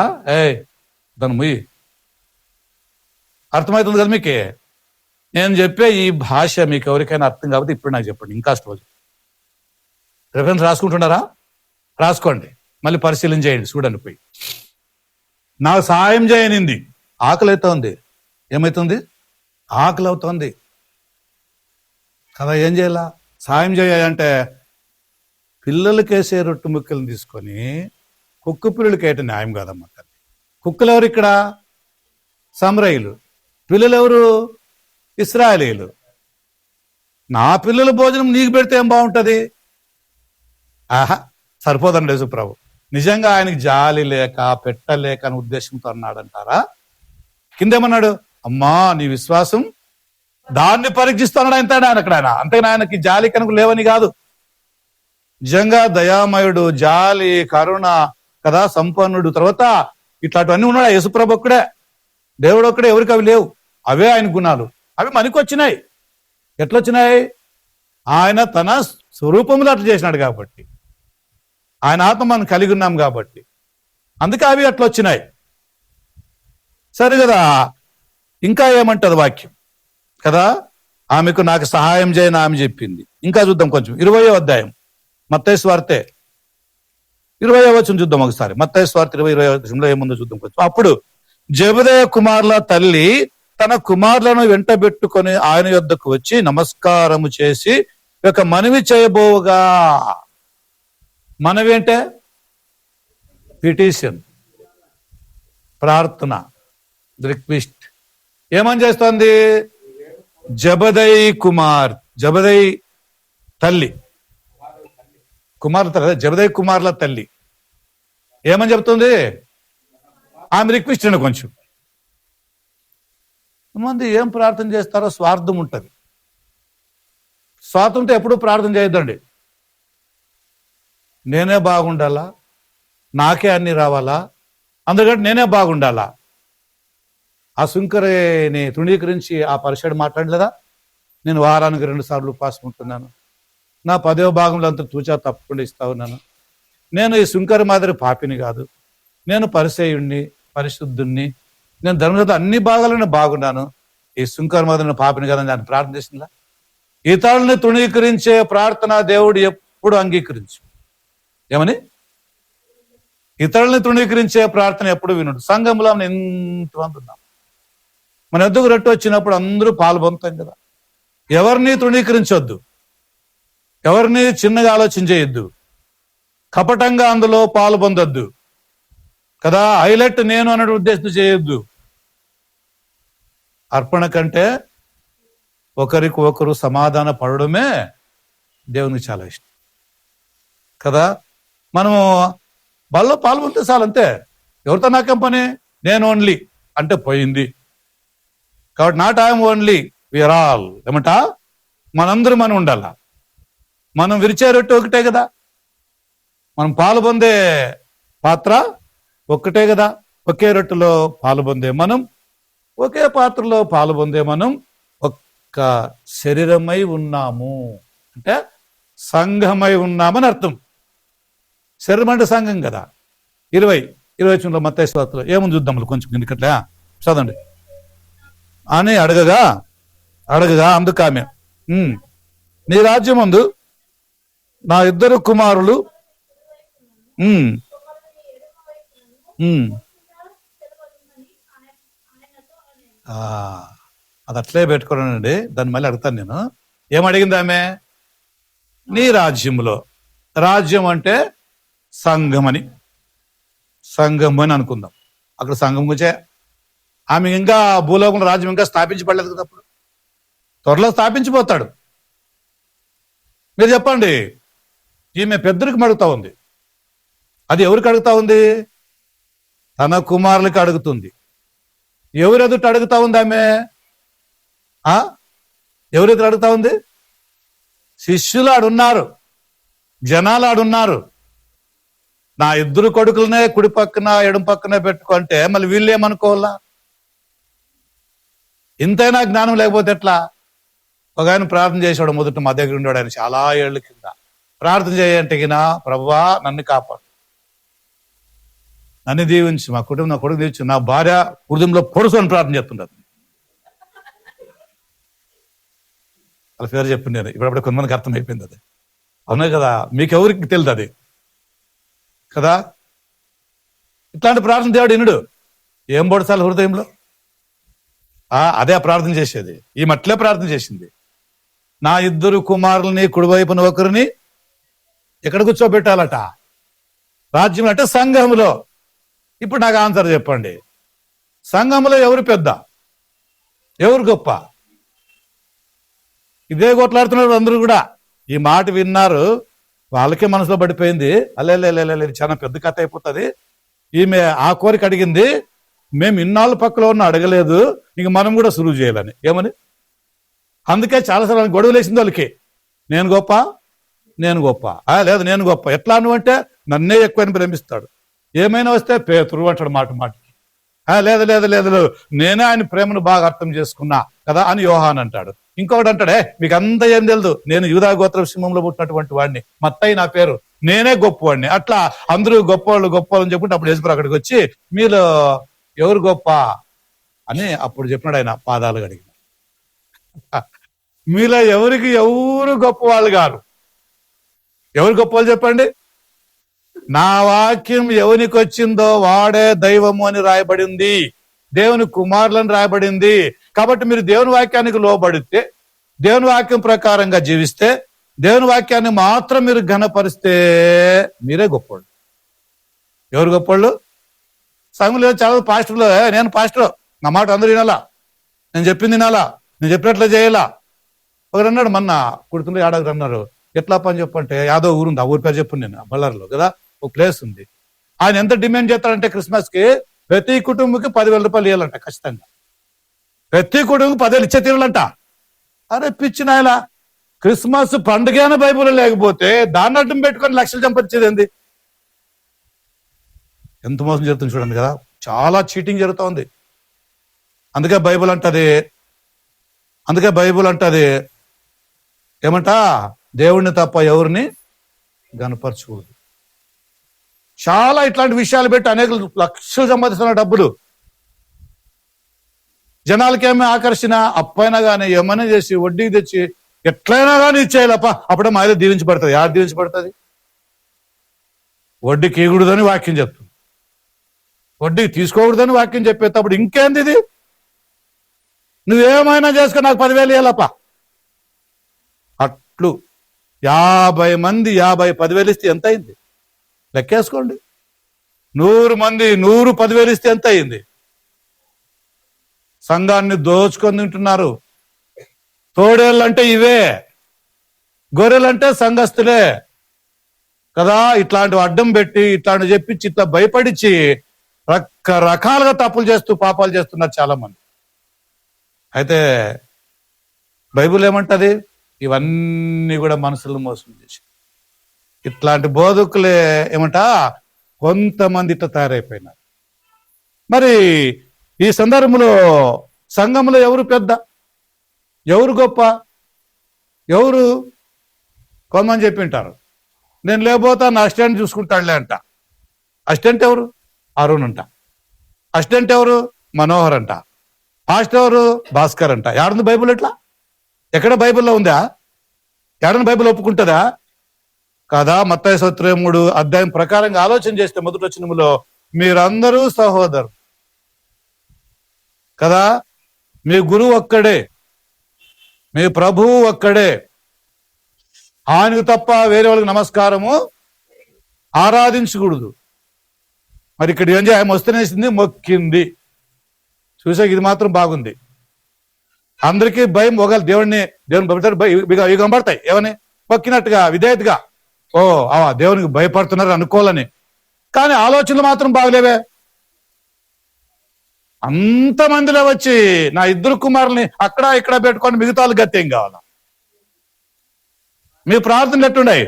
దాని ముయ్యి అర్థమవుతుంది కదా మీకే? నేను చెప్పే ఈ భాష మీకు ఎవరికైనా అర్థం కాబట్టి ఇప్పుడు నాకు చెప్పండి. ఇంకా రోజు రిఫరెన్స్ రాసుకుంటున్నారా? రాసుకోండి, మళ్ళీ పరిశీలన చేయండి, చూడండి పోయి. నాకు సహాయం చేయనింది. ఆకలి అవుతుంది. ఏమవుతుంది? ఆకలి అవుతుంది కదా. ఏం చేయాల? సాయం చేయాలంటే పిల్లలకేసే రొట్టె ముక్కలను తీసుకొని కుక్క పిల్లలకి వేయటం న్యాయం కాదమ్మా. కుక్కలు ఎవరు ఇక్కడ? సమరయులు. పిల్లలు ఎవరు? ఇశ్రాయేలీయులు. నా పిల్లల భోజనం నీకు పెడితే ఏం బాగుంటుంది? సరిపోదండి యేసుప్రభు. నిజంగా ఆయనకి జాలి లేక పెట్టలేక అని ఉద్దేశంతో అన్నాడంటారా? కిందేమన్నాడు? అమ్మా నీ విశ్వాసం దాన్ని పరీక్షిస్తున్నాడు ఆయన అక్కడ. ఆయన అంతేనా? ఆయనకి జాలి కనుక లేవని కాదు. నిజంగా దయామయుడు, జాలి, కరుణ కదా, సంపన్నుడు, తర్వాత ఇట్లాంటివన్నీ ఉన్నాడు యేసుప్రభు ఒక్కడే. దేవుడు ఒక్కడే, ఎవరికి అవి లేవు. అవే ఆయన గుణాలు. అవి మనకి వచ్చినాయి. ఎట్లొచ్చినాయి? ఆయన తన స్వరూపంలో అట్లా చేసినాడు కాబట్టి, ఆయన ఆత్మ మనం కలిగి ఉన్నాం కాబట్టి, అందుకే అవి అట్లా వచ్చినాయి. సరే కదా. ఇంకా ఏమంటది వాక్యం కదా? ఆమెకు నాకు సహాయం చేయని ఆమె చెప్పింది. ఇంకా చూద్దాం కొంచెం. 20వ అధ్యాయం మత్తయి సువార్తె 20వ వచనం చూద్దాం ఒకసారి. మత్తయి సువార్తె 20వ వచనంలో ఏముందో చూద్దాం కొంచెం. అప్పుడు జెబెదయి కుమారుల తల్లి తన కుమారులను వెంటబెట్టుకొని ఆయన యొద్దకు వచ్చి నమస్కారము చేసి ఒక మనవి చేయబోవుగా. మనవి అంటే పిటిషన్, ప్రార్థన, రిక్వెస్ట్. ఏమని చేస్తోంది? జెబెదయి తల్లి, జెబెదయి కుమారుల తల్లి ఏమని చెప్తుంది? ఆమె రిక్వెస్ట్ అండి. కొంచెం మంది ఏం ప్రార్థన చేస్తారో స్వార్థం ఉంటుంది. స్వార్థంతో ఎప్పుడూ ప్రార్థన చేయొద్దండి. నేనే బాగుండాలా, నాకే అన్ని రావాలా, అందుకంటే నేనే బాగుండాలా. ఆ సుంకరేని తృణీకరించి ఆ పరిషడు మాట్లాడలేదా? నేను వారానికి 2 సార్లు ఉపవాసం ఉంటున్నాను, నా 10వ భాగంలో అంతా తూచా తప్పకుండా ఇస్తా ఉన్నాను, నేను ఈ సుంకర మాదిరి పాపిని కాదు, నేను పరిసేయుణ్ణి, పరిశుద్ధుణ్ణి, నేను ధర్మత అన్ని భాగాలను బాగున్నాను, ఈ సుంకర మాదిరి పాపిని కాదని దాన్ని ప్రార్థన చేసిందా? ఇతరులని తృణీకరించే ప్రార్థన దేవుడు ఎప్పుడు అంగీకరించు. ఏమని? ఇతరులని తృణీకరించే ప్రార్థన ఎప్పుడు వినడు. సంఘంలో మనం ఎంతమంది ఉన్నాం, మన ఎద్దుకు రొట్టె వచ్చినప్పుడు అందరూ పాలు పొందుతాం కదా. ఎవరిని తృణీకరించొద్దు, ఎవరిని చిన్నగా ఆలోచన చేయొద్దు, కపటంగా అందులో పాలు పొందొద్దు కదా. హైలైట్ నేను అనే ఉద్దేశం చేయొద్దు. అర్పణ కంటే ఒకరికి ఒకరు సమాధాన పడడమే దేవునికి చాలా ఇష్టం కదా. మనము వాళ్ళలో పాల్గొంటే చాలు, అంతే. ఎవరితో నాకేం పని, నేను ఓన్లీ అంటే పోయింది కాబట్టి. Not I'm only, we are all. ఏమంట? మనందరూ మనం ఉండాల. మనం విరిచే రొట్టె ఒకటే కదా, మనం పాలు పొందే పాత్ర ఒక్కటే కదా. ఒకే రొట్టెలో పాలు పొందే మనం, ఒకే పాత్రలో పాలు పొందే మనం ఒక్క శరీరమై ఉన్నాము అంటే సంఘమై ఉన్నామని అర్థం. శరీరం అంటే సంఘం కదా. 20 మత్తయి సువార్తలో ఏముంది చూద్దాం కొంచెం కిందకట్లే చదవండి. అని అడగగా అందుకు ఆమె నీ రాజ్యమందు నా ఇద్దరు కుమారులు అది అట్లే పెట్టుకోనండి. దాన్ని మళ్ళీ అడుగుతాను నేను. ఏమడిగింది ఆమె? నీ రాజ్యంలో. రాజ్యం అంటే సంఘం అని అనుకుందాం. అక్కడ సంఘం గురించే. ఆమె ఇంకా భూలోకంలో రాజ్యం ఇంకా స్థాపించబడలేదు కదా, అప్పుడు త్వరలో స్థాపించిపోతాడు. మీరు చెప్పండి. ఈమె పెద్దరికి అడుగుతా ఉంది. అది ఎవరికి అడుగుతా ఉంది? తన కుమారులకి అడుగుతుంది. ఎవరెదుట అడుగుతా ఉంది ఆమె? ఎవరెదురు అడుగుతా ఉంది? శిష్యులు ఆడున్నారు, జనాలు ఆడున్నారు. నా ఇద్దరు కొడుకులనే కుడి పక్కన ఎడం పక్కన పెట్టుకుంటే మళ్ళీ వీళ్ళు ఏమనుకోవాలా? ఇంతైనా జ్ఞానం లేకపోతే ఎట్లా? ఒక ఆయన ప్రార్థన చేసేవాడు, మొదట మా దగ్గర ఉండేవాడు. ఆయన చాలా ఏళ్ళ కింద ప్రార్థన చేయంటే ప్రభువా నన్ను కాపాడు, నన్ను దీవించు, మా కుటుంబం నా కొడుకు దీవించు, నా భార్య హృదయంలో పొడుసు అని ప్రార్థన చేస్తుండదు. వాళ్ళ పేరు చెప్పింది నేను. ఇప్పుడప్పుడు కొంతమందికి అర్థం అయిపోయింది అది. అవునే కదా? మీకెవరికి తెలియదు అది కదా? ఇట్లాంటి ప్రార్థన దేవుడు వినుడు. ఏం పొడసాలి హృదయంలో? అదే ప్రార్థన చేసేది. ఈ మట్లే ప్రార్థన చేసింది. నా ఇద్దరు కుమారులని కుడివైపున ఒకరిని ఎక్కడ కూర్చోబెట్టాలట? రాజ్యం అంటే సంఘములో. ఇప్పుడు నాకు ఆన్సర్ చెప్పండి. సంఘములో ఎవరు పెద్ద, ఎవరు గొప్ప? ఇదే కొట్లాడుతున్నారు అందరూ కూడా. ఈ మాట విన్నారు, వాళ్ళకే మనసులో పడిపోయింది. అల్లే చాలా పెద్ద కథ అయిపోతుంది. ఈమె ఆ కోరిక అడిగింది. మేము ఇన్నాళ్ళు పక్కలో ఉన్న అడగలేదు, ఇంక మనం కూడా సులువు చేయాలని. ఏమని? అందుకే చాలాసార్లు గొడవలు వేసింది వాళ్ళకి. నేను గొప్ప, నేను గొప్ప. లేదు నేను గొప్ప. ఎట్లా నువ్వంటే నన్నే ఎక్కువని ప్రేమిస్తాడు. ఏమైనా వస్తే పేతురు అంటాడు మాట మాటకి. లేదు లేదు లేదు లేదు నేనే ఆయన ప్రేమను బాగా అర్థం చేసుకున్నా కదా అని యోహాన్ అంటాడు. ఇంకొకటి అంటాడే, మీకు అంత ఏం తెలియదు, నేను యూదా గోత్ర సింహంలో పుట్టినటువంటి వాడిని, మత్తయి నా పేరు, నేనే గొప్పవాడిని. అట్లా అందరూ గొప్పవాళ్ళు గొప్పవాళ్ళు అని చెప్పుకుంటే అప్పుడు యేసుప్రభు అక్కడికి వచ్చి మీరు ఎవరు గొప్ప అని అప్పుడు చెప్పినాడు. ఆయన పాదాలు కడిగిన. మీలో ఎవరు గొప్పవాళ్ళు గారు? ఎవరు గొప్పవాళ్ళు చెప్పండి? నా వాక్యం ఎవరికి వచ్చిందో వాడే దైవము అని రాయబడింది, దేవుని కుమారులని రాయబడింది. కాబట్టి మీరు దేవుని వాక్యానికి లోబడితే, దేవుని వాక్యం ప్రకారంగా జీవిస్తే, దేవుని వాక్యాన్ని మాత్రం మీరు ఘనపరిస్తే మీరే గొప్పవాళ్ళు. ఎవరు గొప్పవాళ్ళు? సంఘంలో చాలా పాస్టర్లు, నేను పాస్టర్, నా మాట అందరూ వినాలా, నేను చెప్పింది వినాలా, నేను చెప్పినట్లు చేయాలా. ఒకరు అన్నాడు మొన్న కుడుతుండే ఏడాది అన్నారు, ఎట్లా పని చెప్పంటే యాదవ్ ఊరుంది, ఆ ఊరి పేరు చెప్పు, నేను బళ్ళారిలో కదా ఒక ప్లేస్ ఉంది. ఆయన ఎంత డిమాండ్ చేస్తాడంటే క్రిస్మస్ కి ప్రతి కుటుంబంకి 10,000 రూపాయలు ఇవ్వాలంట ఖచ్చితంగా. ప్రతి కుటుంబం 10,000 ఇచ్చే తీరాలంట. అరే పిచ్చి నాయన, క్రిస్మస్ పండుగ బైబుల్ లేకపోతే దాన్ని అడ్డం పెట్టుకొని లక్షలు సంపాదించేది ఏంది? ఎంత మోసం జరుగుతుంది చూడండి కదా. చాలా చీటింగ్ జరుగుతూ ఉంది. అందుకే బైబుల్ అంటది ఏమంట, దేవుణ్ణి తప్ప ఎవరిని గనపరచకూడదు. చాలా ఇట్లాంటి విషయాలు పెట్టి అనేక లక్షలు సంపాదిస్తున్న డబ్బులు జనాలకేమీ ఆకర్షణ. అప్పైనా కానీ ఏమైనా చేసి వడ్డీకి తెచ్చి ఎట్లయినా కానీ ఇచ్చేయాలప్ప, అప్పుడే మా ఏదో దీవించబడుతుంది. యారు దీవించబడుతుంది? వడ్డీకి ఇవ్వకూడదని వాక్యం చెప్తుంది, వడ్డీకి తీసుకోకూడదని వాక్యం చెప్పేటప్పుడు ఇంకేంది ఇది? నువ్వేమైనా చేసుకో, నాకు 10,000 ఇవ్వాలప్ప. అట్లు 50 మంది 10,000 ఇస్తే ఎంత అయింది లెక్కేసుకోండి. 100 మంది 100 10,000 ఇస్తే ఎంత అయింది? సంఘాన్ని దోచుకొని తింటున్నారు. తోడేళ్ళంటే ఇవే, గొర్రెలంటే సంఘస్థులే కదా. ఇట్లాంటి అడ్డం పెట్టి ఇట్లాంటి చెప్పించి ఇట్లా భయపడిచి రకరకాలుగా తప్పులు చేస్తూ పాపాలు చేస్తున్నారు చాలా మంది. అయితే బైబిల్ ఏమంటది? ఇవన్నీ కూడా మనసులను మోసం చేసి ఇట్లాంటి బోధకులే ఏమంట కొంతమంది ఇట్లా తయారైపోయినారు. మరి ఈ సందర్భంలో సంఘంలో ఎవరు పెద్ద, ఎవరు గొప్ప, ఎవరు? కొంతమంది చెప్పింటారు, నేను లేకపోతా నా అసిస్టెంట్ చూసుకుంటాడులే అంట. అసిస్టెంట్ ఎవరు? అరుణ్ అంట. అసిస్టెంట్ ఎవరు? మనోహర్ అంట. పాస్టర్ ఎవరు? భాస్కర్ అంట. ఏడుంది బైబుల్? ఎట్లా? ఎక్కడ బైబిల్లో ఉందా? ఎవరైనా బైబిల్ ఒప్పుకుంటుందా? కదా. మత్తయి సువార్త 3 ప్రకారంగా ఆలోచన చేస్తే మొదటి వచనములో మీరందరూ సహోదరు కదా, మీ గురువు ఒక్కడే, మీ ప్రభువు ఒక్కడే, ఆయనకు తప్ప వేరే వాళ్ళకి నమస్కారము ఆరాధించకూడదు. మరి ఇక్కడ ఏం చేయాలి? ఆమె వస్తేనేసింది, మొక్కింది. చూసాక ఇది మాత్రం బాగుంది. అందరికీ భయం, ఒకళ్ళు దేవుడిని ఇవి కనబడతాయి ఏమని? మొక్కినట్టుగా, విధేయతగా, ఓ దేవునికి భయపడుతున్నారు అనుకోవాలని. కానీ ఆలోచనలు మాత్రం బాగలేవే. అంతమందిలో వచ్చి నా 2 కుమారుల్ని అక్కడ ఇక్కడ పెట్టుకొని మిగతా గతి ఏం కావాలా? మీ ప్రార్థనలు ఎట్టున్నాయి?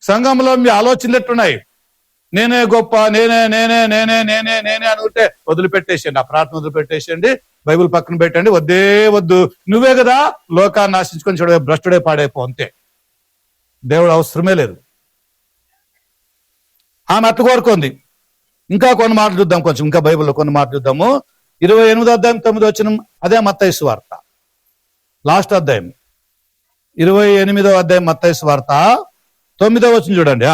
సంఘంలో మీ ఆలోచనలు ఎట్టున్నాయి? నేనే గొప్ప, నేనే నేనే నేనే నేనే నేనే అనుకుంటే వదిలిపెట్టేసేయండి. ఆ ప్రార్థన వదిలిపెట్టేసేయండి, బైబిల్ పక్కన పెట్టండి. వద్దే వద్దు, నువ్వే కదా లోకాన్ని ఆశించుకొని చూడ భ్రష్టుడే పాడైపో, అంతే. దేవుడు అవసరమే లేదు. ఆమె అట్టు కోరుకుంది. ఇంకా కొన్ని మాటలు చూద్దాం, కొంచెం ఇంకా బైబిల్లో కొన్ని మాటలు చూద్దాము. 28వ అధ్యాయం 9వ వచనం, అదే మత్తయి సువార్త లాస్ట్ అధ్యాయం, 28వ అధ్యాయం మత్తయి సువార్త 9వ వచనం చూడండి.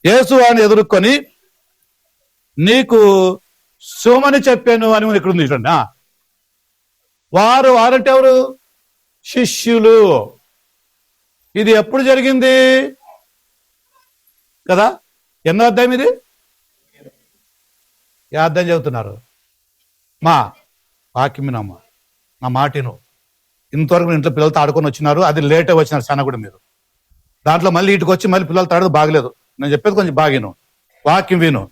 యేసు వారిని ఎదుర్కొని నీకు శుభమని చెప్పాను అని ఇక్కడ ఉంది చూడండి. వారంటే ఎవరు? శిష్యులు. ఇది ఎప్పుడు జరిగింది కదా? ఎన్నో అధ్యాయం ఇది? ఏ అధ్యాయం చదువుతున్నారు? మా వాక్యమినమ్మా, నా మాటిను. ఇంతవరకు ఇంట్లో పిల్లలతో ఆడుకొని వచ్చినారు, అది లేటే వచ్చినారు చాలా కూడా మీరు. దాంట్లో మళ్ళీ ఇటుకు వచ్చి మళ్ళీ పిల్లలతో ఆడదు బాగలేదు. నేను చెప్పేది కొంచెం బాగిను, వాక్యం విను.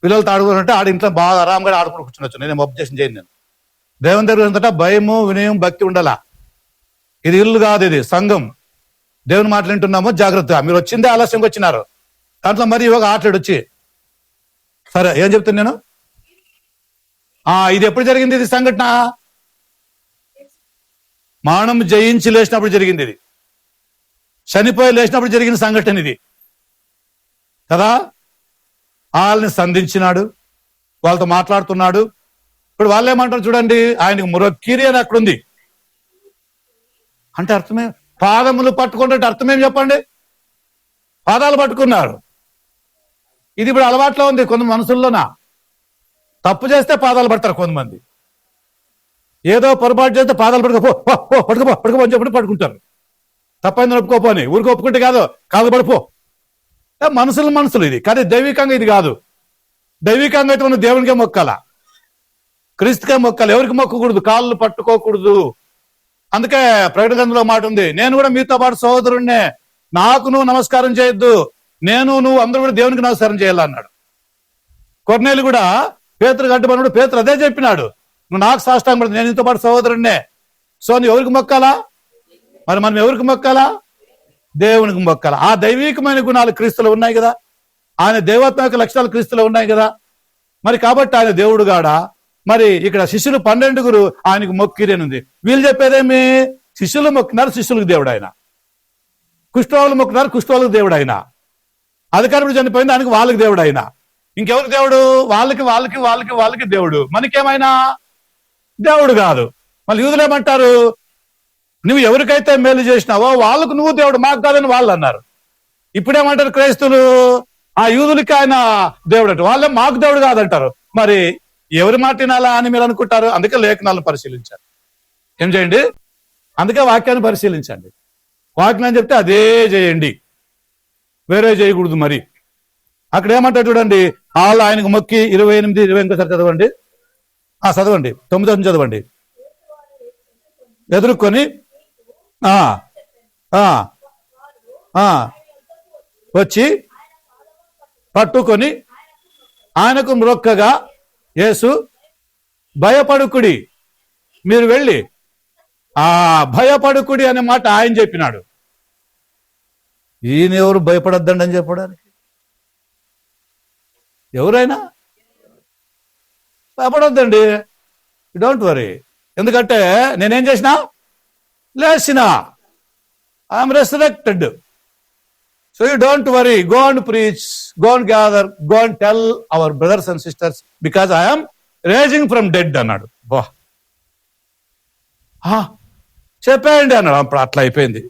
పిల్లలతో ఆడుకుంటే ఆడ ఇంట్లో బాగా ఆరాంగా ఆడుకుని కూర్చునొచ్చు. నేనేం అబ్జెక్షన్ చేయను. నేను దేవుని దగ్గర ఏంటంటే భయము, వినయం, భక్తి ఉండాలా. ఇది ఇల్లు కాదు, ఇది సంఘం. దేవుని మాటలు వింటున్నాము, జాగ్రత్తగా. మీరు వచ్చిందే ఆలస్యంగా వచ్చినారు. దాంట్లో మరి ఒక ఆటలాడు వచ్చి, సరే ఏం చెప్తాను నేను? ఇది ఎప్పుడు జరిగింది? ఇది సంఘటన మరణం జయించి లేచినప్పుడు జరిగింది. ఇది చనిపోయి లేచినప్పుడు జరిగిన సంఘటన ఇది కదా. వాళ్ళని సంధించినాడు, వాళ్ళతో మాట్లాడుతున్నాడు. ఇప్పుడు వాళ్ళు ఏమంటారు చూడండి, ఆయనకు మురక్కిరి అని అక్కడుంది. అంటే అర్థమే, పాదములు పట్టుకుంటే అర్థమేం చెప్పండి? పాదాలు పట్టుకున్నారు. ఇది ఇప్పుడు అలవాట్లో ఉంది కొంత మనుషుల్లోనా. తప్పు చేస్తే పాదాలు పడతారు కొంతమంది. ఏదో పొరపాటు చేస్తే పాదాలు పట్టుకో అని చెప్పి పట్టుకుంటారు. తప్పైంది ఒప్పుకోపోని, ఊరికి ఒప్పుకుంటే కాదు, కాదు పడిపో. మనుషులు ఇది. కానీ దైవికంగా ఇది కాదు. దైవికంగా అయితే మనం దేవునికే మొక్కాల, క్రీస్తుకే మొక్కాలి. ఎవరికి మొక్కకూడదు? కాళ్ళు పట్టుకోకూడదు. అందుకే ప్రకటన గ్రంథంలో మాట ఉంది, నేను కూడా మీతో పాటు సహోదరుణ్ణే, నాకు నువ్వు నమస్కారం చేయొద్దు, నువ్వు అందరూ కూడా దేవునికి నమస్కారం చేయాలన్నాడు. కొర్నేలు కూడా పేతురు గడ్డబడినప్పుడు పేతురు అదే చెప్పినాడు, నువ్వు నాకు సాష్టాంగం పడదు, నేను నీతో పాటు సహోదరుణ్ణే. సో నువ్వు ఎవరికి మొక్కాలా? మరి మనం ఎవరికి మొక్కాలా? దేవునికి మొక్కాలా. ఆ దైవికమైన గుణాలు క్రీస్తులో ఉన్నాయి కదా, ఆయన దైవాత్మక లక్షణాలు క్రీస్తులో ఉన్నాయి కదా. మరి కాబట్టి ఆయన దేవుడు గాడా. మరి ఇక్కడ శిష్యులు 12 ఆయనకు మొక్కిరేనుంది. వీళ్ళు చెప్పేదేమి? శిష్యులు మొక్కినారు, శిష్యులకు దేవుడు ఆయన. కుష్ఠరోగులు మొక్కినారు, కుష్ఠరోగులకు దేవుడు ఆయన. అధికారులు చనిపోయింది, ఆయనకు వాళ్ళకి దేవుడు ఆయన. ఇంకెవరికి దేవుడు? వాళ్ళకి దేవుడు. మనకేమైనా దేవుడు కాదు. మళ్ళీ యూదులు ఏమంటారు, నువ్వు ఎవరికైతే మేలు చేసినావో వాళ్ళకు నువ్వు దేవుడు, మాకు కాదని వాళ్ళు అన్నారు. ఇప్పుడేమంటారు క్రైస్తువులు, ఆ యూదులకి ఆయన దేవుడు అంటే, వాళ్ళే మాకు దేవుడు కాదంటారు. మరి ఎవరి మాట వినాలా అని మీరు అనుకుంటారు. అందుకే లేఖనాలను పరిశీలించారు. ఏం చేయండి? అందుకే వాక్యాన్ని పరిశీలించండి. వాక్యం అని చెప్తే అదే చేయండి, వేరే చేయకూడదు. మరి అక్కడ ఏమంటారు చూడండి, వాళ్ళు ఆయనకు మొక్కి 28, 20 ఇంకోసారి చదవండి. చదవండి, 9 చదవండి. ఎదుర్కొని వచ్చి పట్టుకొని ఆయనకు మ్రొక్కగా, యేసు భయపడుకుడి, మీరు వెళ్ళి భయపడుకుడి అనే మాట ఆయన చెప్పినాడు. ఈయన ఎవరు భయపడద్దండి అని చెప్పడానికి? ఎవరైనా భయపడొద్దండి, డోంట్ వరీ. ఎందుకంటే నేనేం చేసినా? లేచినా, I'm resurrected. So you don't worry, go and preach, go and gather, go and tell our brothers and sisters because I'm raising from dead అన్నాడు. చెప్పేయండి అన్నాడు. అప్పుడు అట్లా అయిపోయింది.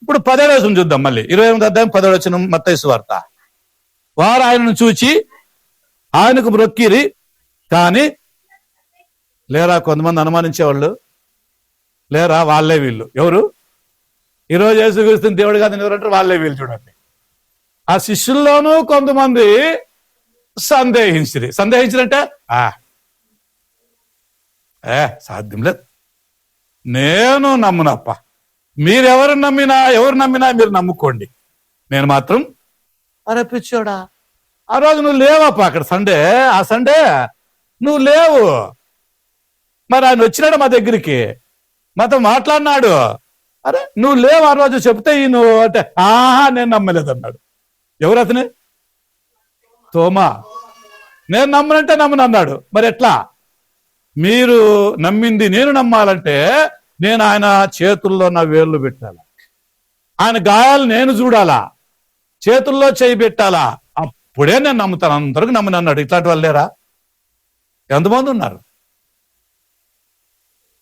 ఇప్పుడు 10వ వచనం చూద్దాం. మళ్ళీ 28వ అధ్యాయం 10వ వచనం మత్తయి సువార్త. వారు ఆయనను చూచి ఆయనకు మ్రొక్కిరి, కానీ లేరా కొంతమంది అనుమానించేవాళ్ళు లేరా? వాళ్ళే వీళ్ళు. ఎవరు? ఈరోజు యేసుక్రీస్తుని దేవుడు కాదని ఎవరంటారు? వాళ్ళే వీళ్ళు. చూడండి, ఆ శిష్యుల్లోనూ కొంతమంది సందేహించిరంటే సాధ్యం లేదు, నేను నమ్మునప్ప, ఎవరు నమ్మినా మీరు నమ్ముకోండి, నేను మాత్రం పిచ్చోడా. ఆ రోజు నువ్వు లేవప్ప, అక్కడ ఆ సండే నువ్వు లేవు. మరి ఆయన వచ్చినాడు మా దగ్గరికి, మాతో మాట్లాడినాడు. అరే నువ్వు లేవు ఆ రోజు, చెప్తే నువ్వు అంటే నేను నమ్మలేదు అన్నాడు. ఎవరు అతని? తోమా. నేను నమ్మనంటే నమ్మను అన్నాడు. మరి ఎట్లా? మీరు నమ్మింది నేను నమ్మాలంటే నేను ఆయన చేతుల్లో నా వేళ్ళు పెట్టాలా, ఆయన గాయాలు నేను చూడాలా, చేతుల్లో చేయి పెట్టాలా, అప్పుడే నేను నమ్ముతాను. అందరికి నమ్మను అన్నాడు. ఇట్లాంటి వాళ్ళు లేరా? ఎంతమంది ఉన్నారు?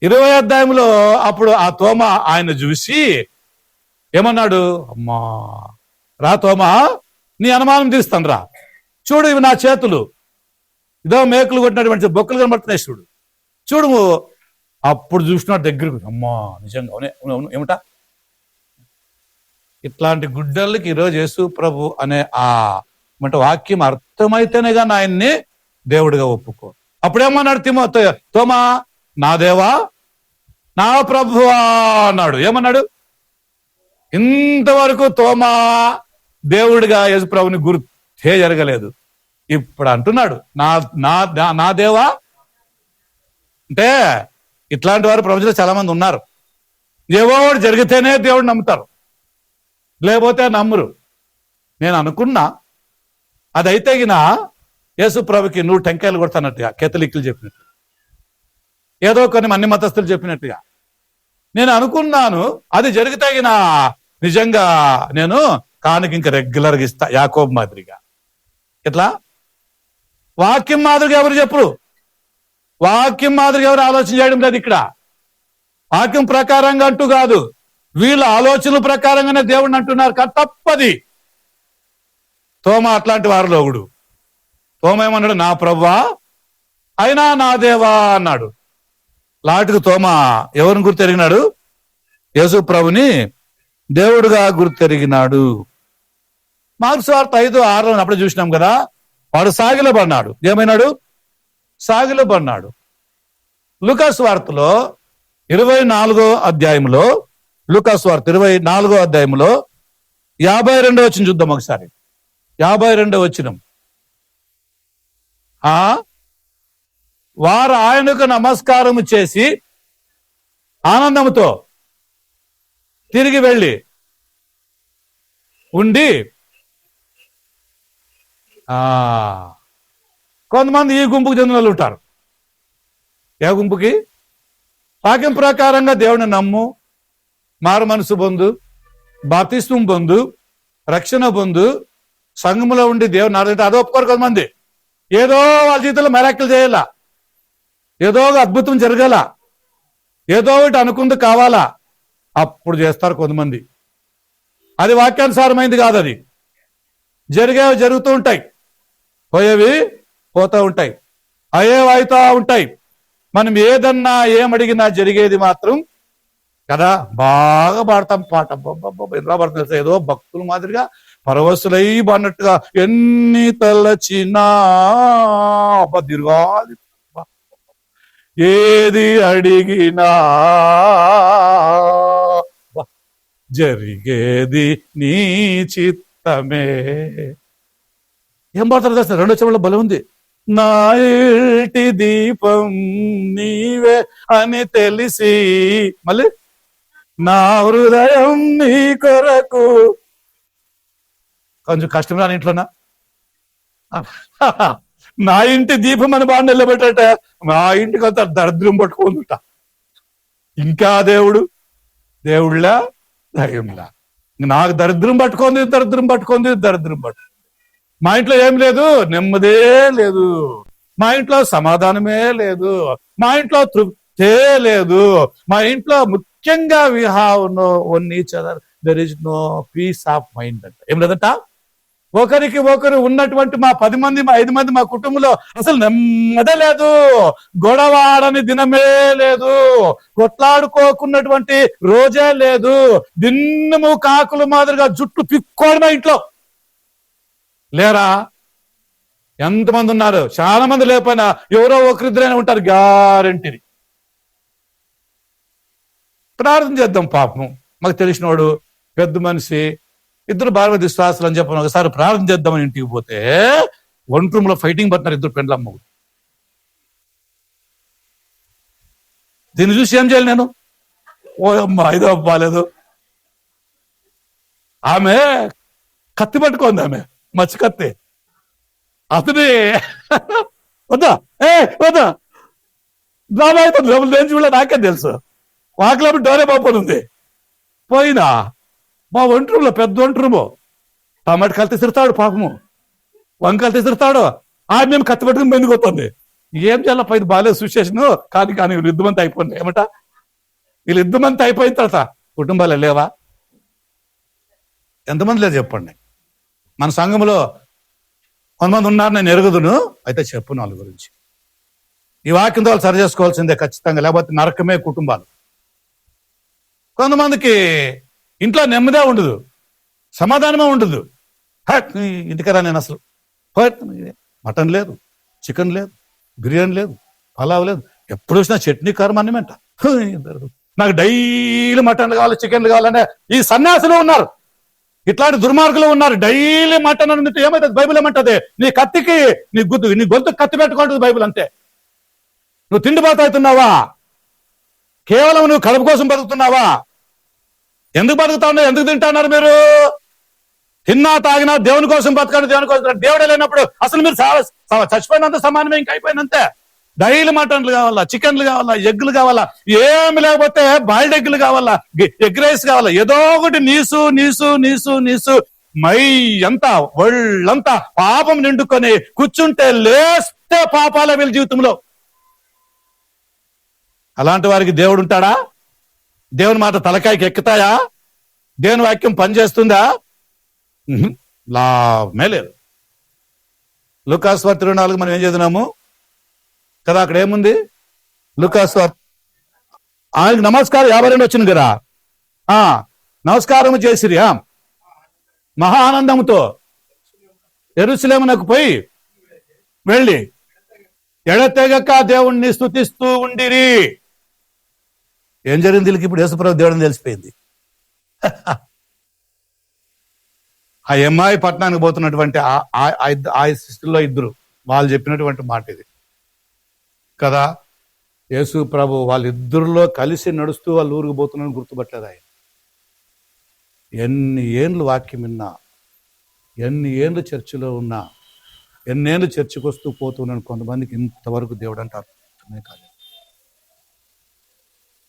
20వ అధ్యాయంలో అప్పుడు ఆ తోమా ఆయన చూసి ఏమన్నాడు? అమ్మా రా తోమా, నీ అనుమానం తీస్తాను రా, చూడు ఇవి నా చేతులు, ఇదో మేకులు కొట్టినటువంటి బొక్కలు కనబడుతున్నాయి చూడు, చూడు. అప్పుడు చూసినాడు దగ్గరకు, అమ్మా నిజంగా అవును ఏమిట. ఇట్లాంటి గుడ్డలకి ఈరోజు యేసు ప్రభు అనే వాక్యం అర్థమైతేనే కానీ ఆయన్ని దేవుడిగా ఒప్పుకో. అప్పుడేమన్నాడు తోమా? నా దేవా నా ప్రభువా అన్నాడు. ఏమన్నాడు? ఇంతవరకు తోమా దేవుడిగా యేసు ప్రభుని గుర్తే జరగలేదు. ఇప్పుడు అంటున్నాడు నా దేవా. అంటే ఇట్లాంటి వారు ప్రపంచంలో చాలా మంది ఉన్నారు. ఏవో జరిగితేనే దేవుడు నమ్ముతారు, లేకపోతే నమ్మరు. నేను అనుకున్నా అదైతే గిన యేసు ప్రభుకి 100 టెంకాయలు కొడతానట్టుగా కేథలిక్లు చెప్పినట్టు, ఏదో కొన్ని అన్ని మతస్థులు చెప్పినట్టుగా నేను అనుకున్నాను. అది జరిగితే గిన నిజంగా నేను కానుక ఇంకా రెగ్యులర్గా ఇస్తా, యాకోబు మాదిరిగా. ఇట్లా వాక్యం మాదిరిగా ఎవరు చెప్పరు, వాక్యం మాదిరిగా ఎవరు ఆలోచన చేయడం లేదు. ఇక్కడ వాక్యం ప్రకారంగా అంటూ కాదు, వీళ్ళ ఆలోచనల ప్రకారంగానే దేవుడిని అంటున్నారు. తప్పది. తోమా అట్లాంటి వారిలో ఒకడు. తోమా ఏమన్నాడు? నా ప్రభువా అయినా నా దేవా అన్నాడు. లాటికి తోమా ఎవరిని గుర్తెరిగినాడు? యేసు ప్రభుని దేవుడుగా గుర్తెరిగినాడు. మార్క్స్ వార్త 5:6 అప్పుడే చూసినాం కదా. వాడు సాగిలబడినాడు. ఏమైనాడు? సాగిలబడినాడు. లూకాసు వార్తలో 24వ అధ్యాయంలో, లూకాసు వార్త 24వ అధ్యాయంలో 52వ వచనం చూద్దాం ఒకసారి. 52వ వచనం. వారు ఆయనకు నమస్కారము చేసి ఆనందముతో తిరిగి వెళ్ళి ఉండి, కొంతమంది ఈ గుంపుకు చెందిన వాళ్ళు ఉంటారు. ఏ గుంపుకి? వాక్యం ప్రకారంగా దేవుని నమ్ము, మారు మనసు పొందు, బాప్తిస్మం పొందు, రక్షణ పొందు, సంఘములో ఉండి దేవుని ఆరాధించే అదో ఒప్పుకోరు కొంతమంది. ఏదో వాళ్ళ జీవితంలో మెరాకిల్ చేయాలా, ఏదో ఒక అద్భుతం జరగాల, ఏదో ఒకటి అనుకుంది కావాలా, అప్పుడు చేస్తారు కొంతమంది. అది వాక్యానుసారమైంది కాదు. అది జరిగేవి జరుగుతూ ఉంటాయి, పోయేవి పోతూ ఉంటాయి, అయ్యేవి అవుతూ ఉంటాయి. మనం ఏదన్నా ఏమడిగినా జరిగేది మాత్రం కదా. బాగా పాడతాం పాట, ఎలా పడుతుంది ఏదో భక్తుల మాదిరిగా పరవశులై అన్నట్టుగా. ఎన్ని తలచినా దీర్ఘాది, ఏది అడిగినా జరిగేది నీ చిత్తమే. ఏం పాడతారు తెలుసా? 2వ వచనంలో బలం ఉంది. నా ఇంటి దీపం నీవే అని తెలిసి, మళ్ళీ నా హృదయం నీ కొరకు. కొంచెం కష్టం రాని ఇంట్లోనా? నా ఇంటి దీపం అని బాగా నిలబెట్టట, నా ఇంటికి అంత దరిద్రం పట్టుకుందుట. ఇంకా దేవుళ్ళ దయ్యంలా. నాకు దరిద్రం పట్టుకుంది. మా ఇంట్లో ఏం లేదు, నెమ్మదే లేదు, మా ఇంట్లో సమాధానమే లేదు, మా ఇంట్లో లేదు. మా ఇంట్లో ముఖ్యంగా we have no one each other, there is no peace of mind అంట. ఏం లేదంట, ఒకరికి ఒకరు ఉన్నటువంటి మా 10 మంది, మా 5 మంది, మా కుటుంబంలో అసలు నెమ్మదే లేదు, గొడవాడని దినమే లేదు, కొట్లాడుకోకున్నటువంటి రోజే లేదు, దిన్నము కాకుల మాదిరిగా జుట్టు పిక్కోవడమే ఇంట్లో. లేరా? ఎంతమంది ఉన్నారు? చాలా మంది లేకపోయినా ఎవరో ఒకరిద్దరైనా ఉంటారు గ్యారంటీని. ప్రార్థన చేద్దాం. పాపం మాకు తెలిసినవాడు పెద్ద మనిషి, ఇద్దరు భార్య విశ్వాసాలు అని చెప్పిన ఒకసారి ప్రార్థన చేద్దామని ఇంటికి పోతే వన్ రూమ్ లో ఫైటింగ్ పడుతున్నారు ఇద్దరు పెండ్లమ్మ. దీన్ని చూసి ఏం చేయాలి నేను? ఓ అమ్మ ఇదో బాలేదు. ఆమె కత్తి పట్టుకోండి, ఆమె మచ్చి కత్తి. అతని వద్దా వద్దా డ్రామా అయిపోతుంది. డబ్బులు దేని చూడ నాకే తెలుసు. వాకిలో డోరే బాపని ఉంది. పోయినా మా వంట రూమ్లో, పెద్ద వంట రూము, టమాటా కలిసి తిడతాడు పాపము, వంకాయలు తిడతాడు. మేము కత్తి పట్టుకుని మెందుకొస్తుంది. ఏం చేయాల? పైన బాగాలేదు సిచ్యువేషన్. కానీ వీళ్ళు యుద్ధమంతా అయిపోయింది. ఏమట వీళ్ళు యుద్ధమంతా అయిపోయిన తర్వాత కుటుంబాలు లేవా? ఎంతమంది లేదు చెప్పండి. మన సంఘంలో కొంతమంది ఉన్నారు, నేను ఎరుగుదును. అయితే చెప్పు వాళ్ళ గురించి. ఈ వాక్యంతో వాళ్ళు సరి చేసుకోవాల్సిందే ఖచ్చితంగా, లేకపోతే నరకమే కుటుంబాలు. కొంతమందికి ఇంట్లో నెమ్మదే ఉండదు, సమాధానమే ఉండదు. ఇంటికరా నేను అసలు మటన్ లేదు, చికెన్ లేదు, బిర్యానీ లేదు, పలావ్ లేదు, ఎప్పుడు వచ్చినా చట్నీ కారం అన్నమాట. నాకు డైలీ మటన్లు కావాలి, చికెన్లు కావాలంటే ఈ సన్యాసులు ఉన్నారు, ఇట్లాంటి దుర్మార్గులు ఉన్నారు. డైలీ మటన్ అన్నట్టు ఏమైతుంది? బైబిల్ ఏమంటది? నీ కత్తికి నీ గొంతు కత్తి పెట్టుకుంటుంది బైబిల్. అంతే. నువ్వు తిండిపోత అవుతున్నావా? కేవలం నువ్వు కడుపు కోసం బతుకుతున్నావా? ఎందుకు బతుకుతా ఉన్నారు? ఎందుకు తింటున్నారు మీరు? తిన్నా తాగినా దేవుని కోసం బతకండి, దేవుని కోసం. దేవుడే లేనప్పుడు అసలు మీరు చచ్చిపోయినంత సమానమే, ఇంకా అయిపోయినంతే. డైలీ మటన్లు కావాలా, చికెన్లు కావాలా, ఎగ్గులు కావాలా, ఏమి లేకపోతే బాయిల్డ్ ఎగ్గులు కావాలా, ఎగ్ రైస్ కావాలా, ఏదో ఒకటి నీసు నీసు నీసు నీసు. మై అంతా ఒళ్ళంతా పాపం నిండుకొని కూర్చుంటే లేస్తే పాపాల వీళ్ళ జీవితంలో. అలాంటి వారికి దేవుడు ఉంటాడా? దేవుని మాట తలకాయకి ఎక్కుతాయా? దేవుని వాక్యం పనిచేస్తుందా? లాభమే లేదు. లూకాసు వార్త 24 మనం ఏం చదివినాము కదా? అక్కడ ఏముంది? లూకాసు వార్త ఆయనకు నమస్కారం 52 వచ్చింది కదా. నమస్కారం చేసిరి మహా ఆనందంతో యెరూషలేమునకు పోయి వెళ్ళి ఎడతెగక దేవుణ్ణి స్తుతిస్తూ ఉండిరి. ఏం జరిగింది వీళ్ళకి? ఇప్పుడు యేసుప్రభు దేవుడిని తెలిసిపోయింది. ఆ ఎంఐ పట్టణానికి పోతున్నటువంటి ఆ శిష్యుల్లో ఇద్దరు వాళ్ళు చెప్పినటువంటి మాట ఇది కదా. యేసు ప్రభు వాళ్ళిద్దరిలో కలిసి నడుస్తూ వాళ్ళు ఊరికి పోతున్నారని గుర్తుపట్టలేదు ఆయన. ఎన్ని ఏండ్లు వాక్యం విన్నా, ఎన్ని ఏండ్లు చర్చిలో ఉన్నా, ఎన్నేళ్ళు చర్చికి వస్తూ పోతున్నాను, కొంతమందికి ఇంతవరకు దేవుడు అంటే అర్థమే కాదు.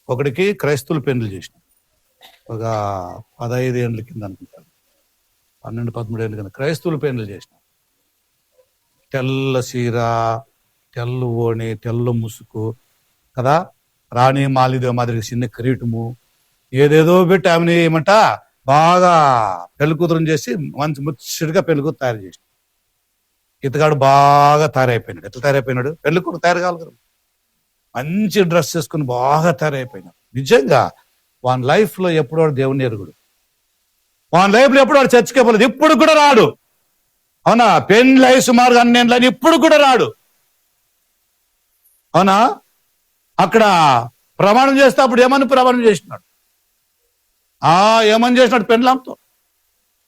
ఒకడికి క్రైస్తవులు పెళ్లి చేసిన ఒక 15 ఏళ్ళ కింద అనుకుంటాను, 12-13 ఏళ్ళ కింద క్రైస్తవులు పెళ్లి చేసిన. తెల్ల చీర, తెల్ల ఓణి, తెల్ల ముసుగు కదా, రాణి మాలిదేవి మాదిరి చిన్న కిరీటము, ఏదేదో పెట్టి ఆమెని ఏమంట బాగా పెళ్లి కూతురుని చేసి మంచి ముచ్చటిగా పెళ్లి కూతురు తయారు చేసిన. ఇతగాడు బాగా తయారైపోయినాడు. ఎట్లా తయారైపోయినాడు? పెళ్లి కూతురు తయారు కావాలి కదా, మంచి డ్రెస్ చేసుకుని బాగా తయారైపోయినాడు. నిజంగా వాని లైఫ్ లో ఎప్పుడు వాడు దేవుని ఎరుగుడు, వాని లైఫ్ లో ఎప్పుడు వాడు చర్చకి పోలేదు, ఇప్పుడు కూడా రాడు. అవునా? పెళ్ళి సుమారుగా 12 ఇప్పుడు కూడా రాడు. అవునా? అక్కడ ప్రమాణం చేస్తే అప్పుడు ఏమని ప్రమాణం చేసినాడు? ఏమని చేసినాడు? పెండ్లాంతో.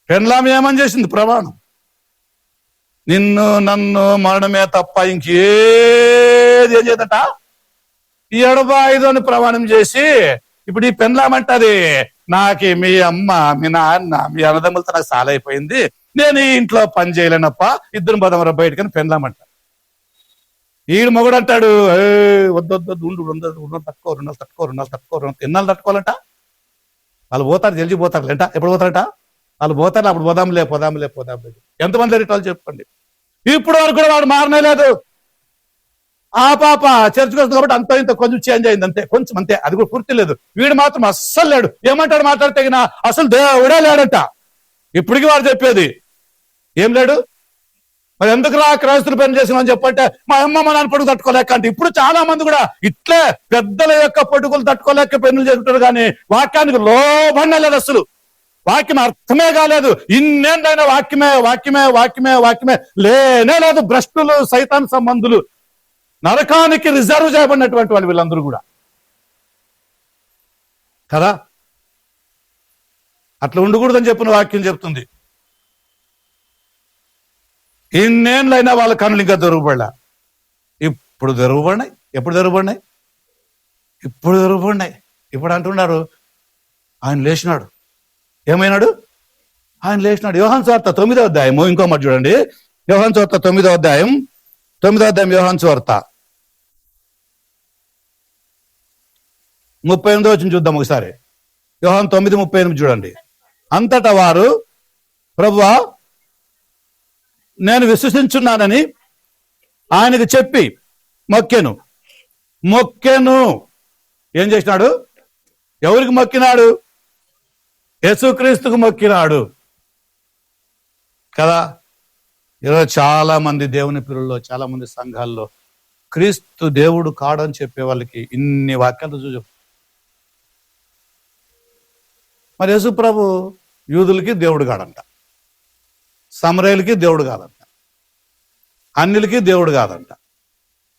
పెండ్లాం ఏమని చేసింది ప్రమాణం? నిన్ను నన్ను మరణమే తప్ప ఇంకేది ఏం చేదట? 75 అని ప్రమాణం చేసి ఇప్పుడు ఈ పెండ్లామంటది, నాకు మీ అమ్మ, మీ నాన్న, మీ అన్నదమ్ములతో నాకు చాలా అయిపోయింది, నేను ఈ ఇంట్లో పని చేయలేనప్ప, ఇద్దరు పదమర బయటకని పెండ్లామంట. ఈడు మొగుడు అంటాడు, వద్దొద్దు ఉండు, 2 తక్కువ ఎన్నాళ్ళు తట్టుకోవాలంట? వాళ్ళు పోతారు, జల్జీ పోతారు లేంట. ఎప్పుడు పోతారట? వాళ్ళు పోతారు, అప్పుడు పోదాంలే. ఎంతమంది వాళ్ళు చెప్పండి. ఇప్పుడు వరకు కూడా వాడు మారనేలేదు. ఆ పాప చర్చకు వస్తుంది కాబట్టి అంత ఇంత కొంచెం చేంజ్ అయింది, అంతే, కొంచెం అంతే, అది కూడా పూర్తి లేదు. వీడు మాత్రం అస్సలు లేడు. ఏమంటాడు మాట్లాడితే అసలు దేవుడే లేడట. ఇప్పటికి వాడు చెప్పేది ఏం లేడు. మరి ఎందుకు రా క్రైస్తులు పని చేసినామని చెప్పంటే మా అమ్మ మా నాన్న పడుగు తట్టుకోలేక అంటే. ఇప్పుడు చాలా మంది కూడా ఇట్లే పెద్దల యొక్క పట్టుకులు తట్టుకోలేక పెన్నులు చేసుకుంటారు, కానీ వాక్యానికి లోబడిన లేదు అసలు. వాక్యం అర్థమే కాలేదు. ఇన్నేళ్ళైనా వాక్యమే వాక్యమే వాక్యమే వాక్యమే లేనే లేదు. భ్రష్టులు, సైతాన్ సంబంధులు, నరకానికి రిజర్వ్ చేయబడినటువంటి వాళ్ళు వీళ్ళందరూ కూడా కదా. అట్లా ఉండకూడదని చెప్పిన వాక్యం చెప్తుంది. ఇన్నేళ్ళైనా వాళ్ళ కనులు ఇంకా తెరుగుపడలా. ఇప్పుడు తెరుగుపడినాయి. ఎప్పుడు తెరుగుపడినాయి? ఇప్పుడు తెరుగుపడినాయి. ఇప్పుడు అంటున్నారు ఆయన లేచినాడు. ఏమైనాడు? ఆయన లేచినాడు. యోహాను సువార్త 9వ అధ్యాయము ఇంకో మాట చూడండి. యోహాను సువార్త 9వ అధ్యాయం యోహాను సువార్త 38వ వచనం చూద్దాం ఒకసారి. యోహాను 9:38 చూడండి. అంతటా వారు ప్రభువా నేను విశ్వసించున్నానని ఆయనకు చెప్పి మొక్కెను. ఏం చేసినాడు? ఎవరికి మొక్కినాడు? యేసుక్రీస్తుకు మొక్కినాడు కదా. ఈరోజు చాలా మంది దేవుని పిల్లల్లో, చాలా మంది సంఘాల్లో క్రీస్తు దేవుడు కాడని చెప్పే వాళ్ళకి ఇన్ని వాక్యాలు చూసి, మరి యేసు ప్రభు యూదులకి దేవుడు కాడంట, సమరయులకి దేవుడు కాదంట, అన్యులకి దేవుడు కాదంట,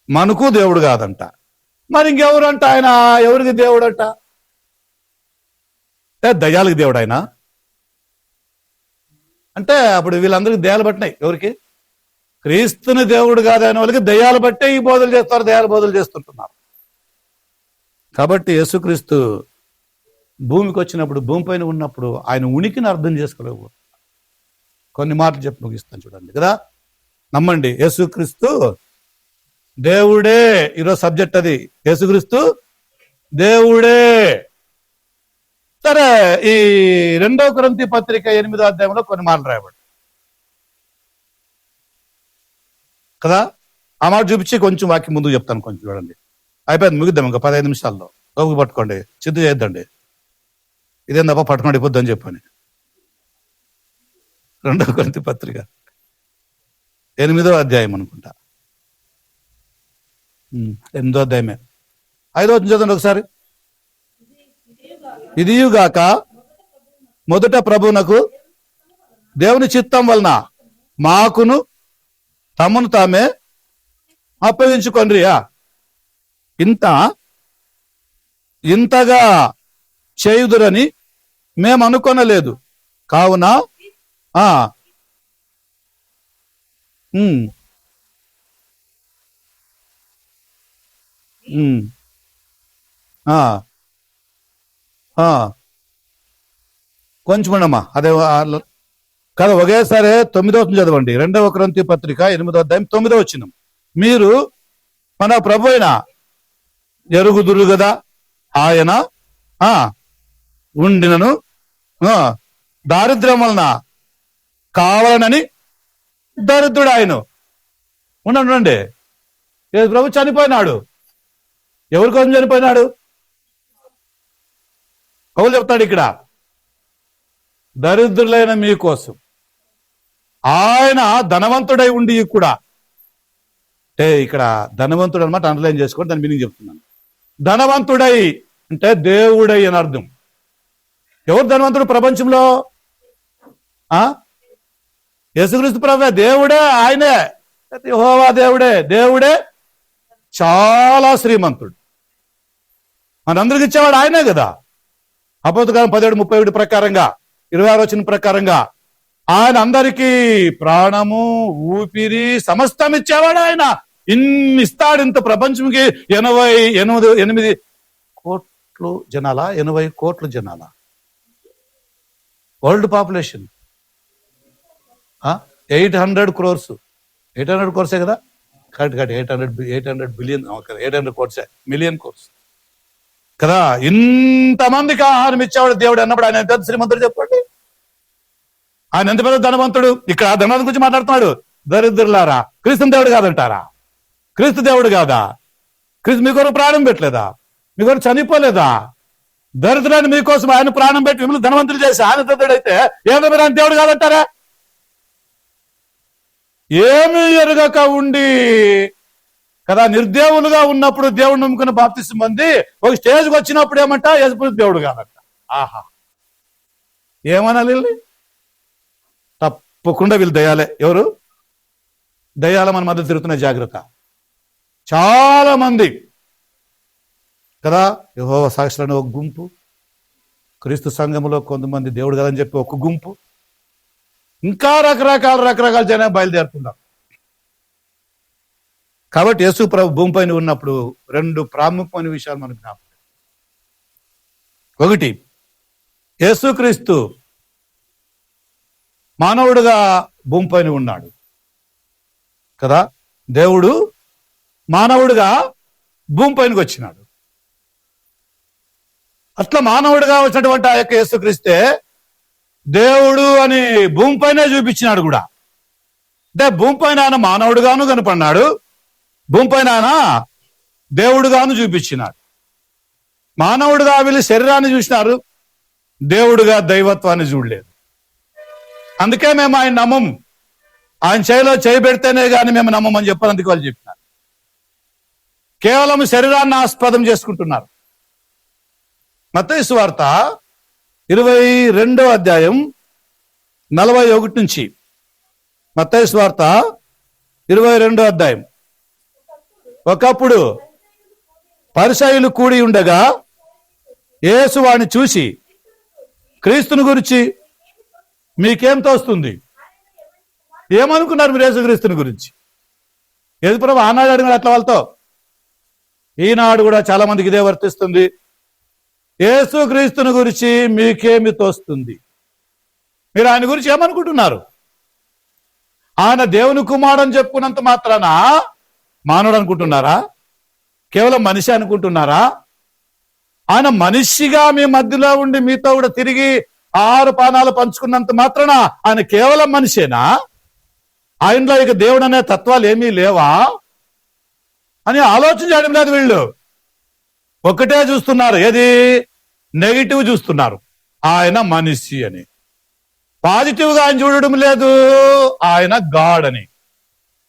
మనకు దేవుడు కాదంట. మరి ఇంకెవరంట ఆయన? ఎవరికి దేవుడు అంట? దయ్యాలకి దేవుడు ఆయన అంటే. అప్పుడు వీళ్ళందరికీ దయ్యాలు పట్టినాయి. ఎవరికి? క్రీస్తుని దేవుడు కాదనే వాళ్ళకి దయ్యాలు బట్టే ఈ బోధలు చేస్తారు, దయ్యాల బోధలు చేస్తుంటున్నారు. కాబట్టి యేసుక్రీస్తు భూమికి వచ్చినప్పుడు, భూమిపైన ఉన్నప్పుడు ఆయన ఉనికిని అర్థం చేసుకోలేవు. కొన్ని మాటలు చెప్పి ముగిస్తాను చూడండి కదా. నమ్మండి, యేసుక్రీస్తు దేవుడే. ఈరోజు సబ్జెక్ట్ అది, యేసుక్రీస్తు దేవుడే. సరే, ఈ 2వ కొరింథీ పత్రిక 8వ అధ్యాయంలో కొన్ని మాటలు రాయబడి కదా. ఆ మాట చూపించి కొంచెం వాక్యం ముందుకు చెప్తాను. కొంచెం చూడండి. అయిపోయింది, ముగిద్దాం ఇంకా 15 నిమిషాల్లో. గోగు పట్టుకోండి, చిత్తు చేయొద్దండి. ఇదేం తప్ప పట్టుకోండి అయిపోద్దని చెప్పని. 2వ కొరింథీ పత్రిక 8వ అధ్యాయం అనుకుంటా. 8వ అధ్యాయమే. 5వ వచనం చదవండి ఒకసారి. ఇదియుగాక మొదట ప్రభువునకు దేవుని చిత్తం వలన మాకును తమను తామే అప్పగించుకొండ్రియా. ఇంతగా చేయుదురని మేము అనుకొనలేదు. కావున కొంచెం ఉండమ్మా, అదే కదా. ఒకేసారి 9వ వచనం చదవండి. 2వ కొరింథీ పత్రిక 8వ అధ్యాయం 9వ వచనం. మీరు మన ప్రభు అయిన ఎరుగుదురు కదా, ఆయన ఉండినను దారిద్ర్యం వలన కావాలనని దరిద్రుడు ఆయన. ఉండండి, ప్రభు చనిపోయినాడు. ఎవరి కోసం చనిపోయినాడు? పౌలు చెప్తాడు ఇక్కడ, దరిద్రులైన మీకోసం. ఆయన ధనవంతుడై ఉండి కూడా, అంటే ఇక్కడ ధనవంతుడు అనమాట, అండర్లైన్ చేసుకోండి, దాని మీనింగ్ చెప్తున్నాను. ధనవంతుడై అంటే దేవుడై అని అర్థం. ఎవరు ధనవంతుడు ప్రపంచంలో? యేసుక్రీస్తు ప్రభువే, దేవుడే, ఆయనే, యెహోవా దేవుడే చాలా శ్రీమంతుడు. మనందరికి ఇచ్చేవాడు ఆయనే కదా. అపోస్తలకార్యం 17:37 ప్రకారంగా, 26వ వచనం ప్రకారంగా ఆయన అందరికీ ప్రాణము, ఊపిరి, సమస్తం ఇచ్చేవాడు ఆయన. ఇన్ని ఇస్తాడు. ఇంత ప్రపంచంకి 88 కోట్లు జనాలా, 80 కోట్ల జనాలా వరల్డ్ పాపులేషన్? 800 crores. 800 crores కదా, correct. 800 billion, 800 crores, million course కదా. ఇంతమందికి ఆహారం ఇచ్చేవాడు దేవుడు అన్నప్పుడు ఆయన ఎంత శ్రీమంతుడు చెప్పండి. ఆయన ఎంత పెద్ద ధనవంతుడు. ఇక్కడ ధనవంతుడి గురించి మాట్లాడుతున్నాడు. దరిద్రులారా, క్రీస్తు దేవుడు కాదంటారా? క్రీస్తు దేవుడు కాదా? క్రీస్తు మీ కొరకు ప్రాణం పెట్టలేదా? మీ కొరకు చనిపోలేదా? దరిద్రాన్ని మీకోసం ఆయన ప్రాణం పెట్టి మిమ్మల్ని ధనవంతులు చేసి ఆయన దరిద్రుడైతే ఏదో మీరు ఆయన దేవుడు కాదంటారా? ఏమీ ఎరుగక ఉండి కదా నిర్దేవులుగా ఉన్నప్పుడు దేవుడు నమ్ముకున్న బాప్తిసం మంది ఒక స్టేజ్కి వచ్చినప్పుడు ఏమంట యేసు దేవుడు కాదంట. ఆహా, ఏమనాలి? తప్పకుండా వీళ్ళు దయాలే. ఎవరు దయాల మన మధ్య తిరుగుతున్న జాగ్రత్త. చాలా మంది కదా యెహోవా సాక్షులని ఒక గుంపు, క్రీస్తు సంఘంలో కొంతమంది దేవుడు కదని చెప్పి ఒక గుంపు, ఇంకా రకరకాల జనం బయలుదేరుతున్నారు. కాబట్టి యేసు ప్రభు భూమి పైన ఉన్నప్పుడు 2 ప్రాముఖ్యమైన విషయాలు మనకు జ్ఞాపకం. ఒకటి, యేసుక్రీస్తు మానవుడుగా భూమి పైన ఉన్నాడు కదా. దేవుడు మానవుడిగా భూమి పైనకి వచ్చినాడు. అట్లా మానవుడిగా వచ్చినటువంటి ఆ యొక్క యేసుక్రీస్తే దేవుడు అని భూమి పైనే చూపించినాడు కూడా. అంటే భూమి పైన ఆయన మానవుడుగాను కనపడినాడు, భూమి పైన ఆయన దేవుడుగాను చూపించినాడు. మానవుడుగా వీళ్ళు శరీరాన్ని చూసినారు, దేవుడుగా దైవత్వాన్ని చూడలేదు. అందుకే మేము ఆయన నమ్మము. ఆయన చేయిలో చేయి పెడితేనే కానీ మేము నమ్మమని చెప్పారు. అందుకే వాళ్ళు చెప్పినారు. కేవలం శరీరాన్ని ఆస్పదం చేసుకుంటున్నారు. మత్తయి సువార్త 22వ అధ్యాయం 41 నుంచి. మత్తయి సువార్త 22వ అధ్యాయం. ఒకప్పుడు పరిసయ్యులు కూడి ఉండగా యేసు వాడిని చూసి, క్రీస్తుని గురించి మీకేం తోస్తుంది? ఏమనుకున్నారు మీరు యేసుక్రీస్తుని గురించి? యేసు ప్రభు ఆనాడు అడిగినాడు అట్లా వాళ్ళతో. ఈనాడు కూడా చాలా మందికి ఇదే వర్తిస్తుంది. యేసుక్రీస్తుని గురించి మీకేమి తోస్తుంది? మీరు ఆయన గురించి ఏమనుకుంటున్నారు? ఆయన దేవుని కుమారుడని చెప్పుకున్నంత మాత్రాన మానవుడు అనుకుంటున్నారా? కేవలం మనిషి అనుకుంటున్నారా? ఆయన మనిషిగా మీ మధ్యలో ఉండి మీతో కూడా తిరిగి 6 పానాలు పంచుకున్నంత మాత్రాన ఆయన కేవలం మనిషేనా? ఆయనలో ఇక దేవుడు అనే తత్వాలు ఏమీ లేవా అని ఆలోచన చేయడం లేదు. వీళ్ళు ఒకటే చూస్తున్నారు, ఏది? నెగిటివ్ చూస్తున్నారు, ఆయన మనిషి అని. పాజిటివ్ గా ఆయన చూడడం లేదు, ఆయన గాడ్ అని,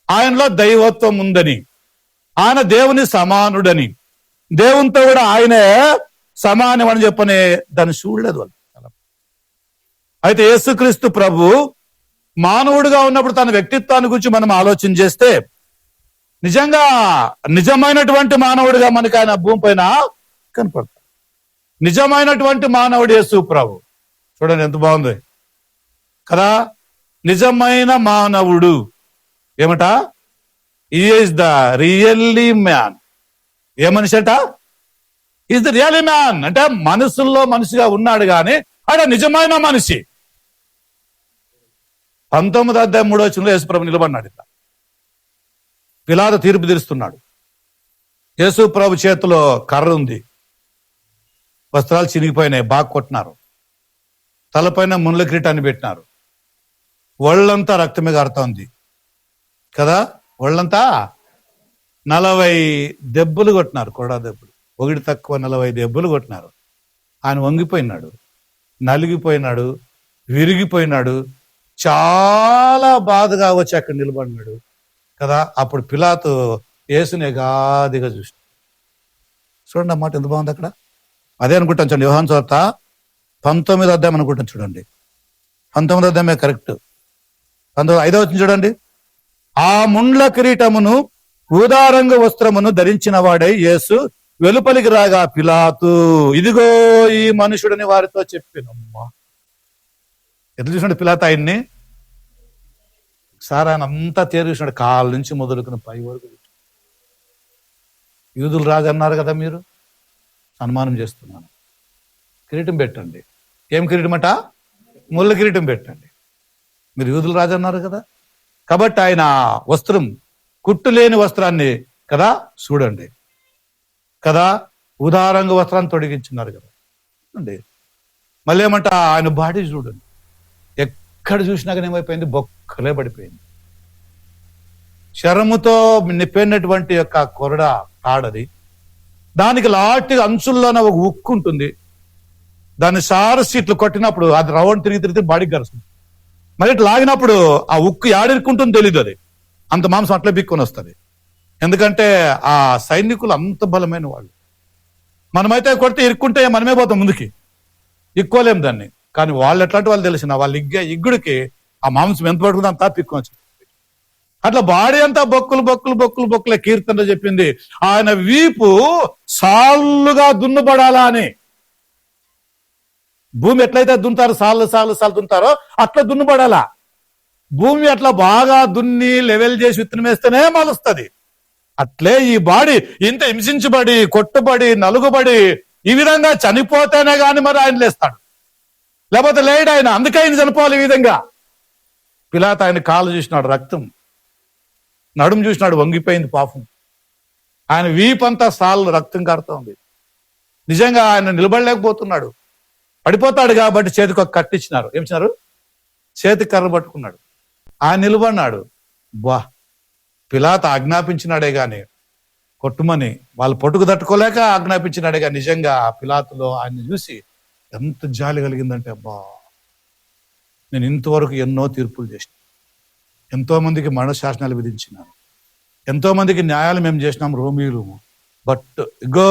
ఆయనలో దైవత్వం ఉందని, ఆయన దేవుని సమానుడని, దేవునితో కూడా ఆయనే సమానం అని చెప్పని దాన్ని చూడలేదు వాళ్ళు. అయితే యేసుక్రీస్తు ప్రభు మానవుడిగా ఉన్నప్పుడు తన వ్యక్తిత్వాన్ని గురించి మనం ఆలోచన చేస్తే నిజంగా నిజమైనటువంటి మానవుడిగా మనకి ఆయన భూమి పైన కనపడతాడు. నిజమైనటువంటి మానవుడు యేసు ప్రభు. చూడండి ఎంత బాగుంది కదా. నిజమైన మానవుడు ఏమట? Is the really man. ఏ మనిషి అట? ఈజ్ ద రియల్లీ మ్యాన్ అంటే మనసుల్లో మనిషిగా ఉన్నాడు కానీ ఆయన నిజమైన మనిషి. 19వ అధ్యాయం 3వ వచనంలో యేసు ప్రభు నిలబడినాడు. ఇట్లా పిలాతు తీర్పు తీరుస్తున్నాడు. యేసు ప్రభు చేతిలో కర్ర ఉంది, వస్త్రాలు చినిగిపోయినాయి, బాగా కొట్టినారు, తలపైన ముళ్ళ కిరీటాన్ని పెట్టినారు, ఒళ్ళంతా రక్తమే కారుతోంది కదా. ఒళ్ళంతా 40 దెబ్బలు కొట్టినారు, కొడా దెబ్బలు, 1 తక్కువ 40 దెబ్బలు కొట్టినారు. ఆయన వంగిపోయినాడు, నలిగిపోయినాడు, విరిగిపోయినాడు, చాలా బాధగా వచ్చి అక్కడ నిలబడినాడు కదా. అప్పుడు పిలాతు యేసుని గాదిగా చూసి, చూడండి అన్నమాట ఎంత బాగుంది అక్కడ. అదే అనుకుంటాను చూడండి, యోహాను సువార్త 19వ అధ్యాయం అనుకుంటాను చూడండి. 19వ అధ్యాయమే కరెక్ట్. 5వ వచనం చూడండి. ఆ ముండ్ల కిరీటమును ఊదారంగు వస్త్రమును ధరించిన వాడై యేసు వెలుపలికి రాగా పిలాతు, ఇదిగో ఈ మనుషుడని వారితో చెప్పినమ్మా. ఎట్లా చూసినాడు పిలాతు ఆయన్ని? సార్ ఆయన అంతా తీర్చినాడు, కాళ్ళ నుంచి మొదలుకుని పై వరకు. యూదులు రాజు అన్నారు కదా, మీరు సన్మానం చేస్తున్నాను, కిరీటం పెట్టండి. ఏం కిరీటం అట? ముళ్ళ కిరీటం పెట్టండి. మీరు యూదులు రాజు అన్నారు కదా, కాబట్టి ఆయన వస్త్రం, కుట్టు లేని వస్త్రాన్ని కదా చూడండి కదా, ఉదారంగా వస్త్రాన్ని తొడిగించున్నారు కదా అండి. మళ్ళీ ఏమంట? ఆయన బాడీ చూడండి, ఎక్కడ చూసినా కానీ ఏమైపోయింది? బొక్కలే పడిపోయింది. శరముతో నిప్పినటువంటి యొక్క కొరడ తాడది. దానికి లాటి అంచుల్లోన ఒక ఉక్కు ఉంటుంది. దాన్ని సారసి ఇట్లు కొట్టినప్పుడు అది రౌండ్ తిరిగి తిరిగి బాడీకి కరుస్తుంది. మరి ఇట్లా లాగినప్పుడు ఆ ఉక్కు యాడిరుకుంటుందో తెలీదు. అది అంత మాంసం అట్లా బిక్కుని వస్తుంది. ఎందుకంటే ఆ సైనికులు అంత బలమైన వాళ్ళు. మనమైతే కొడితే ఇరుక్కుంటే మనమే పోతాం ముందుకి, ఇక్కోలేం దాన్ని. కానీ వాళ్ళు ఎట్లాంటి వాళ్ళు తెలిసిన వాళ్ళు ఇగ్గుడికి ఆ మాంసం ఎంత పడుతుందో అంతా పిక్కొచ్చు. అట్లా బాడీ అంతా బొక్కులు బొక్కులు బొక్కులు బొక్కులే. కీర్తనలో చెప్పింది ఆయన వీపు సాళ్ళుగా దున్నుబడాలా అని. భూమి ఎట్లయితే దున్నుతారో సాళ్ళు సాళ్ళు సార్లు దున్నుతారో అట్లా దున్నుబడాలా. భూమి అట్లా బాగా దున్ని లెవెల్ చేసి విత్తనం వేస్తేనే మలుస్తుంది. అట్లే ఈ బాడీ ఇంత హింసించబడి కొట్టుబడి నలుగుబడి ఈ విధంగా చనిపోతేనే గాని మరి ఆయన లేస్తాడు, లేకపోతే లేడు ఆయన. అందుకే ఆయన చనిపోవాలి ఈ విధంగా. పిలాతు ఆయన కాళ్ళు చూసినాడు, రక్తం. నడుము చూసినాడు, వంగిపోయింది పాపం. ఆయన వీపంతా సాళ్ళు రక్తం కారుతోంది. నిజంగా ఆయన నిలబడలేకపోతున్నాడు, పడిపోతాడు కాబట్టి చేతికి ఒక కట్టిచ్చినారు. ఏమిచ్చినారు? చేతికి కర్ర పట్టుకున్నాడు. ఆయన నిలబడినాడు. బా, పిలాతు ఆజ్ఞాపించినాడే గాని కొట్టుమని వాళ్ళు పొట్టుకు తట్టుకోలేక ఆజ్ఞాపించినాడే గాని నిజంగా ఆ పిలాతులో ఆయన్ని చూసి ఎంత జాలి కలిగిందంటే, అబ్బా, నేను ఇంతవరకు ఎన్నో తీర్పులు చేసిన, ఎంతో మందికి మరణ శాసనాలు విధించినాను, ఎంతో మందికి న్యాయాలు మేము చేసినాం రోమీలు. బట్ ఇగో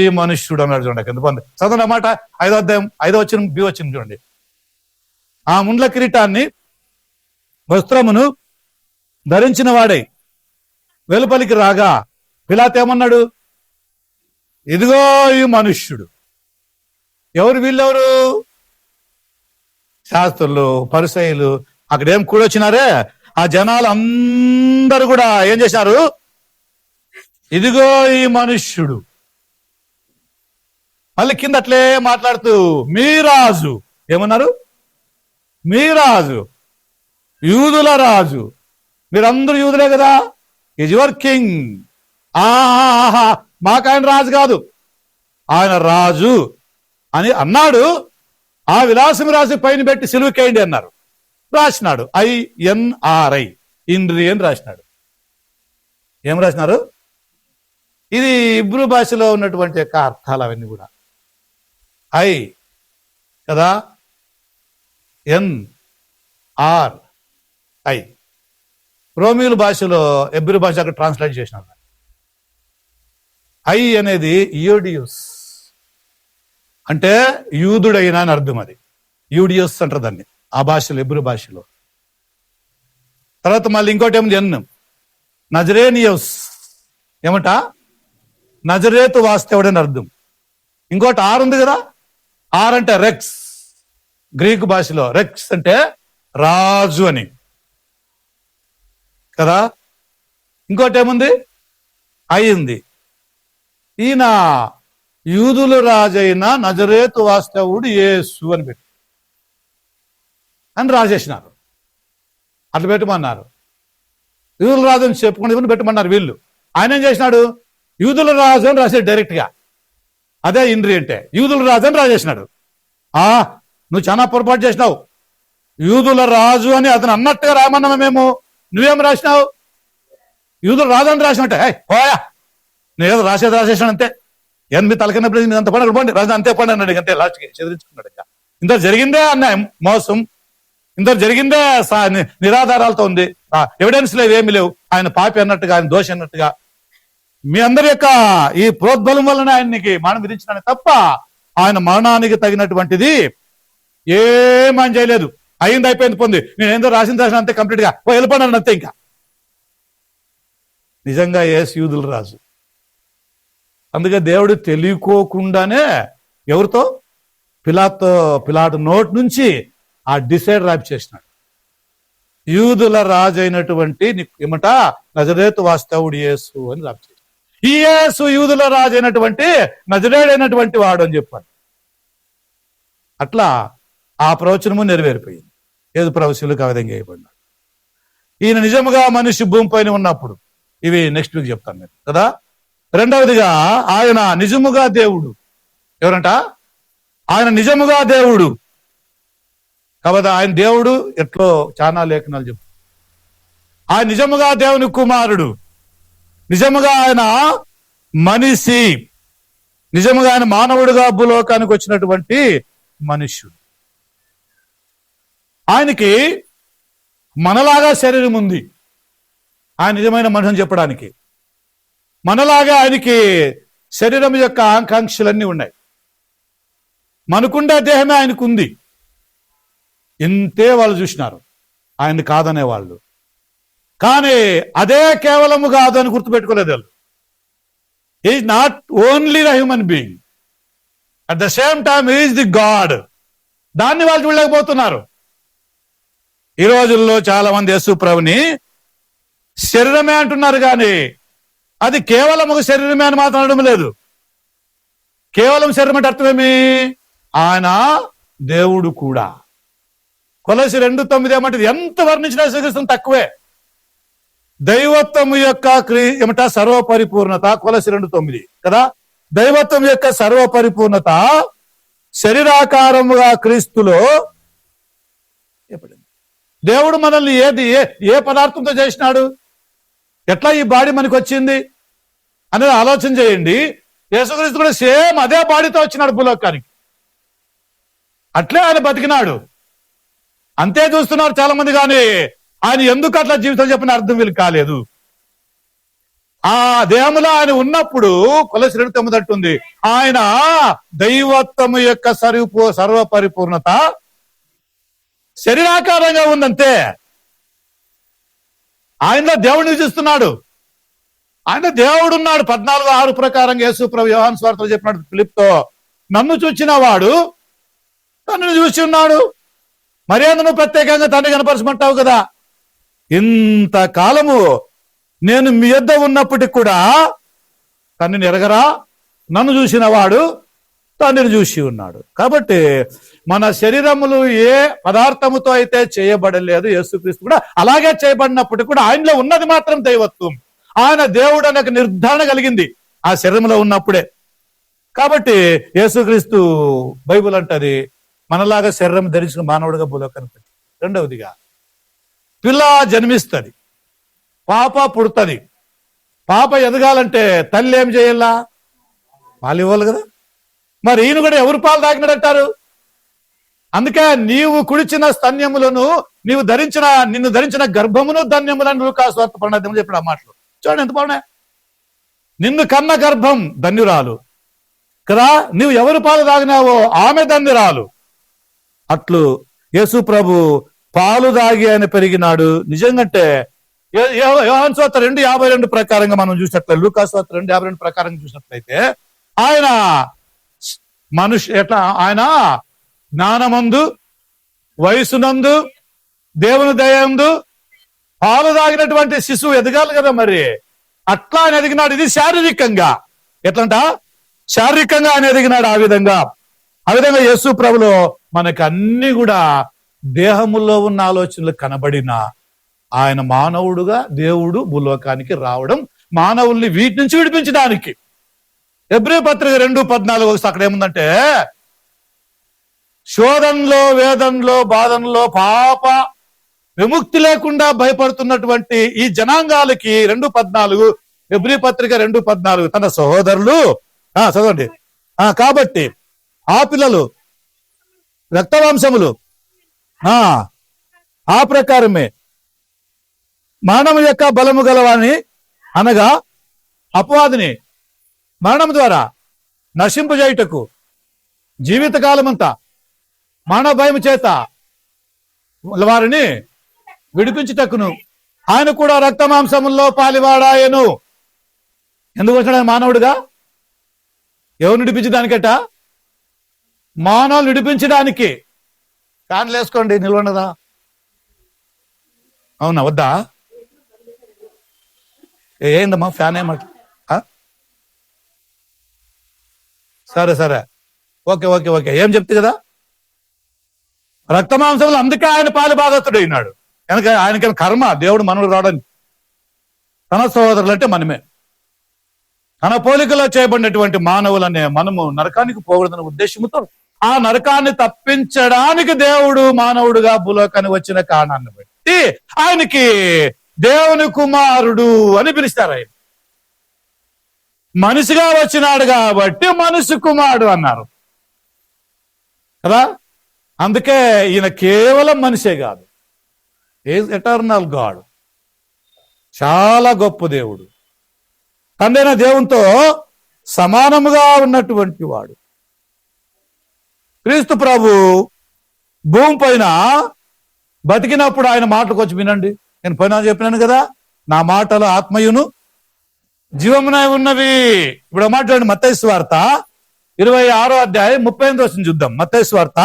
ఈ మనుష్యుడు అన్నాడు. చూడండి ఎంత బాగుంది. చదవండి అన్నమాట. 5వ అధ్యాయం 5వ వచనం బి వచనం చూడండి. ఆ ముండ్ల కిరీటాన్ని వస్త్రమును ధరించిన వాడై వెలుపలికి రాగా పిలాతు ఏమన్నాడు? ఇదిగో ఈ మనుష్యుడు. ఎవరు వీళ్ళెవరు? శాస్త్రులు, పరిసయ్యులు. అక్కడేం కూడొచ్చినారే ఆ జనాలు అందరూ కూడా ఏం చేశారు? ఇదిగో ఈ మనుష్యుడు. మళ్ళీ కింద అట్లే మాట్లాడుతూ మీ రాజు. ఏమన్నారు? మీ రాజు, యూదుల రాజు. మీరందరూ యూదులే కదా, ఈజ్ యువర్ కింగ్. ఆహా, మాకు ఆయన రాజు కాదు, ఆయన రాజు అని అన్నాడు. ఆ విలాసం రాసి పైన పెట్టి సిలువకేయండి అన్నారు. రాసినాడు INRI, ఇంద్రి అని రాసినాడు. ఏం రాసినారు? ఇది ఇబ్రూ భాషలో ఉన్నటువంటి యొక్క అర్థాలు అవన్నీ కూడా. ఐ కదా, NRI. రోమియోల భాషలో ఎబ్రూ భాష అక్కడ ట్రాన్స్లేట్ చేసినారు. ఐ అనేది యూడియోస్ అంటే యూదుడైన అని అర్థం. అది యూడియోస్ అంటారు దాన్ని ఆ భాషలో, ఎబ్రూ భాషలో. తర్వాత మళ్ళీ ఇంకోటి ఏముంది? నజరేనియోస్. ఏమంట? నజరేతు వాస్తవుడని అర్థం. ఇంకోటి ఆర్ ఉంది కదా, ఆర్ అంటే రెక్స్. గ్రీకు భాషలో రెక్స్ అంటే రాజు అని కదా. ఇంకోటి ఏముంది? అయింది. ఈయన యూదుల రాజైన నజరేతు వాస్తవుడు యేసు అని పెట్టి అని రాసేసినారు. అట్లా పెట్టమన్నారు. యూదుల రాజు అని చెప్పుకుని పెట్టమన్నారు వీళ్ళు. ఆయన ఏం చేసినాడు? యూదుల రాజు అని రాసాడు డైరెక్ట్ గా. అదే ఇంద్రి అంటే యూదుల రాజు అని రాసేసినాడు. నువ్వు చాలా పొరపాటు చేసినావు. యూదుల రాజు అని అతను అన్నట్టుగా రామన్నా మేము. నువ్వేం రాసినావు? యూదుల రాజు అని రాసినట్టే. పోయా, నేను ఏదో రాసేసాను అంతే. మీ తలకినప్పుడు మీద అంత పండుగ పండి రాజు అంతే పండి అన్నాడు. అంతే లాస్ట్కి చదివించుకున్నాడు. ఇంత జరిగిందే అన్యాయం, మోసం, ఇంత జరిగిందే నిరాధారాలతో ఉంది. ఎవిడెన్స్ లేవు, ఏమి లేవు. ఆయన పాపి అన్నట్టుగా, ఆయన దోషి అన్నట్టుగా మీ అందరి యొక్క ఈ ప్రోద్బలం వలన ఆయనకి మరణం విధించినాడు తప్ప ఆయన మరణానికి తగినటువంటిది ఏమని చేయలేదు. అయింది, అయిపోయింది, పొంది. నేను ఏందో రాసిన అంతే కంప్లీట్ గా వెళ్ళిపోయినాను అంతే. ఇంకా నిజంగా యేసు యూదుల రాజు. అందుకే దేవుడు తెలియకోకుండానే ఎవరితో? పిలాతు నోటి నుంచి ఆ డిసైడ్ రాపి చేసినాడు. యూదుల రాజు అయినటువంటి ఏమంట? నజరేతు వాస్తవుడు యేసు అని రాపి చేసినాడు. ఈ యేసు యూదుల రాజు అయినటువంటి నజరేడైనటువంటి వాడు అని చెప్పాడు. అట్లా ఆ ప్రవచనము నెరవేరిపోయింది. యేసు ప్రవచనలకు ఆ విధంగా వేయబడినాడు. ఈయన నిజముగా మనిషి భూమి పైన ఉన్నప్పుడు, ఇవి నెక్స్ట్ వీక్ చెప్తాను నేను కదా. రెండవదిగా ఆయన నిజముగా దేవుడు. ఎవరంట? ఆయన నిజముగా దేవుడు. కాబట్టి ఆయన దేవుడు ఎట్లో చాలా లేఖనాలు చెప్తారు. ఆయన నిజముగా దేవుని కుమారుడు, నిజముగా ఆయన మనిషి, నిజముగా ఆయన మానవుడిగా భూలోకానికి వచ్చినటువంటి మనుష్యుడు. ఆయనకి మనలాగా శరీరం ఉంది, ఆయన నిజమైన మనిషిని చెప్పడానికి. మనలాగా ఆయనకి శరీరం యొక్క ఆకాంక్షలన్నీ ఉన్నాయి. మనకుండే దేహమే ఆయనకు ఉంది. ఇంతే వాళ్ళు చూసినారు, ఆయన కాదనే వాళ్ళు. కానీ అదే కేవలము కాదు అని గుర్తుపెట్టుకోలేదు వాళ్ళు. Is not only the human being, at the same time is the God. దాన్ని వాళ్ళు చూడలేకపోతున్నారు. ఈ రోజుల్లో చాలా మంది యేసు ప్రభుని శరీరమే అంటున్నారు, కానీ అది కేవలం ఒక శరీరమే అని మాత్రం అనడం లేదు. కేవలం శరీరం అంటే అర్థమేమి? ఆయన దేవుడు కూడా. కొలసి 2:9 ఏమంటది? ఎంత వర్ణించినా యేసుక్రీస్తు తక్కువే. దైవత్వం యొక్క ఏమంట సర్వపరిపూర్ణత, కొలసి 2:9 కదా. దైవత్వం యొక్క సర్వపరిపూర్ణత శరీరాకారముగా క్రీస్తులో. దేవుడు మనల్ని ఏ పదార్థంతో చేసినాడు, ఎట్లా ఈ బాడీ మనకు వచ్చింది అనేది ఆలోచన చేయండి. యేసుక్రీస్తు కూడా సేమ్ అదే బాడీతో వచ్చినాడు భూలోకానికి, అట్లే ఆయన బతికినాడు. అంతే చూస్తున్నారు చాలా మంది, కానీ ఆయన ఎందుకు అట్లా జీవితం చెప్పిన అర్థం వీళ్ళు కాలేదు. ఆ దేహంలో ఆయన ఉన్నప్పుడు కొలసి 2:9 అంటుంది, ఆయన దైవత్వము యొక్క సర్వపరిపూర్ణత శరీరాకారంగా ఉందంతే. ఆయనలో దేవుడిని చూస్తున్నాడు, ఆయన దేవుడు ఉన్నాడు. 14:6 ప్రకారం యేసు ప్రభు యోహాను సువార్తలో చెప్పినాడు ఫిలిప్తో, నన్ను చూచిన వాడు తనను చూసి ఉన్నాడు, మరి నువ్వు ప్రత్యేకంగా తండ్రి కనపరచమంటావు కదా. ఇంతకాలము నేను మీ యొద్ద ఉన్నప్పటికి కూడా తండ్రిని ఎరగరా, నన్ను చూసిన వాడు తండ్రిని చూసి ఉన్నాడు. కాబట్టి మన శరీరములు ఏ పదార్థముతో అయితే చేయబడలేదు, యేసుక్రీస్తు కూడా అలాగే చేయబడినప్పటికీ కూడా ఆయనలో ఉన్నది మాత్రం దైవత్వం. ఆయన దేవుడు అనే నిర్ధారణ కలిగింది ఆ శరీరంలో ఉన్నప్పుడే. కాబట్టి యేసుక్రీస్తు బైబుల్ అంటది మనలాగా శరీరం ధరించిన మానవుడిగా భూలోకానికి వచ్చి. రెండవదిగా పిల్ల జన్మిస్తుంది, పాప పుడుతుంది. పాప ఎదగాలంటే తల్లి ఏం చేయాలా? పాలు ఇవ్వాలి కదా. మరి ఈయన కూడా ఎవరు పాలు తాగినాడంటారు? అందుకే నీవు కుడిచిన స్తన్యములను నిన్ను ధరించిన గర్భమును ధన్యములను లూకాసు వార్త 12 చెప్పిన ఆ మాటలు చూడండి ఎంత బాగున్నాయి. నిన్ను కన్న గర్భం ధన్యురాలు కదా, నీవు ఎవరు పాలు తాగినావో ఆమె ధన్యురాలు. అట్లు యేసు ప్రభు పాలు దాగి ఆయన పెరిగినాడు. నిజంగంటే యోహాను సువార్త 2:52 ప్రకారంగా మనం చూసినట్లయితే, లూకాసు వార్త 2:52 ప్రకారంగా చూసినట్లయితే ఆయన ఆయన జ్ఞానమందు, వయసునందు, దేవుని దయందు పాలు తాగినటువంటి శిశువు ఎదగాలి కదా. మరి అట్లా ఆయన ఎదిగినాడు. ఇది శారీరకంగా. ఎట్లంట? శారీరకంగా ఆయన ఎదిగినాడు. ఆ విధంగా యేసు ప్రభులో మనకు అన్ని కూడా దేహములో ఉన్న ఆలోచనలు కనబడిన ఆయన మానవుడుగా దేవుడు భూలోకానికి రావడం, మానవుల్ని వీటి నుంచి విడిపించడానికి. హెబ్రీ పత్రిక 2:14 అక్కడ ఏముందంటే, శోధనలో, వేదనలో, బాధనలో, పాప విముక్తి లేకుండా భయపడుతున్నటువంటి ఈ జనాంగాలకి 2:14 హెబ్రీ పత్రిక 2:14 తన సహోదరులు చదవండి. కాబట్టి ఆ పిల్లలు రక్తవంశములు ఆ ప్రకారమే మరణము యొక్క బలము గలవాని, అనగా అపవాదిని మరణం ద్వారా నశింపజేయుటకు జీవితకాలమంతా మానవ భయం చేత వారిని విడిపించుటకును ఆయన కూడా రక్త మాంసముల్లో పాలివాడాయను. ఎందుకు వచ్చాడు మానవుడుగా? ఎవరు విడిపించడానికట? మానవులు విడిపించడానికి. ఫ్యాన్లు వేసుకోండి, నిల్వన్నదా? అవునా వద్దా? ఏందమ్మా ఫ్యాన్ ఏమంట? సరే ఓకే ఏం చెప్తే కదా, రక్త మాంసంలో అందుకే ఆయన పాలు బాధతుడు అయినాడు. ఆయనకైనా కర్మ దేవుడు మనవుడు రావడానికి. తన సహోదరులు అంటే మనమే, తన పోలికలో చేయబడినటువంటి మానవులనే మనము నరకానికి పోకూడదనే ఉద్దేశంతో ఆ నరకాన్ని తప్పించడానికి దేవుడు మానవుడుగా భూలోకానికి వచ్చిన కారణాన్ని బట్టి ఆయనకి దేవుని కుమారుడు అని పిలుస్తారు. ఆయన మనిషిగా వచ్చినాడు కాబట్టి మనిషి కుమారుడు అన్నారు కదా. అందుకే ఈయన కేవలం మనిషే కాదు, ఈజ్ ఎటర్నల్ గాడ్, చాలా గొప్ప దేవుడు, తండ్రైన దేవునితో సమానముగా ఉన్నటువంటి వాడు. క్రీస్తు ప్రభు భూమి పైన బతికినప్పుడు ఆయన మాటలకు వచ్చి వినండి, నేను పైన చెప్పినాను కదా, నా మాటలు ఆత్మయును జీవమునై ఉన్నవి. ఇప్పుడు మాట్లాడండి, మత్తయి సువార్త 26వ అధ్యాయం 38వ వచనం చూద్దాం. మత్తయి సువార్త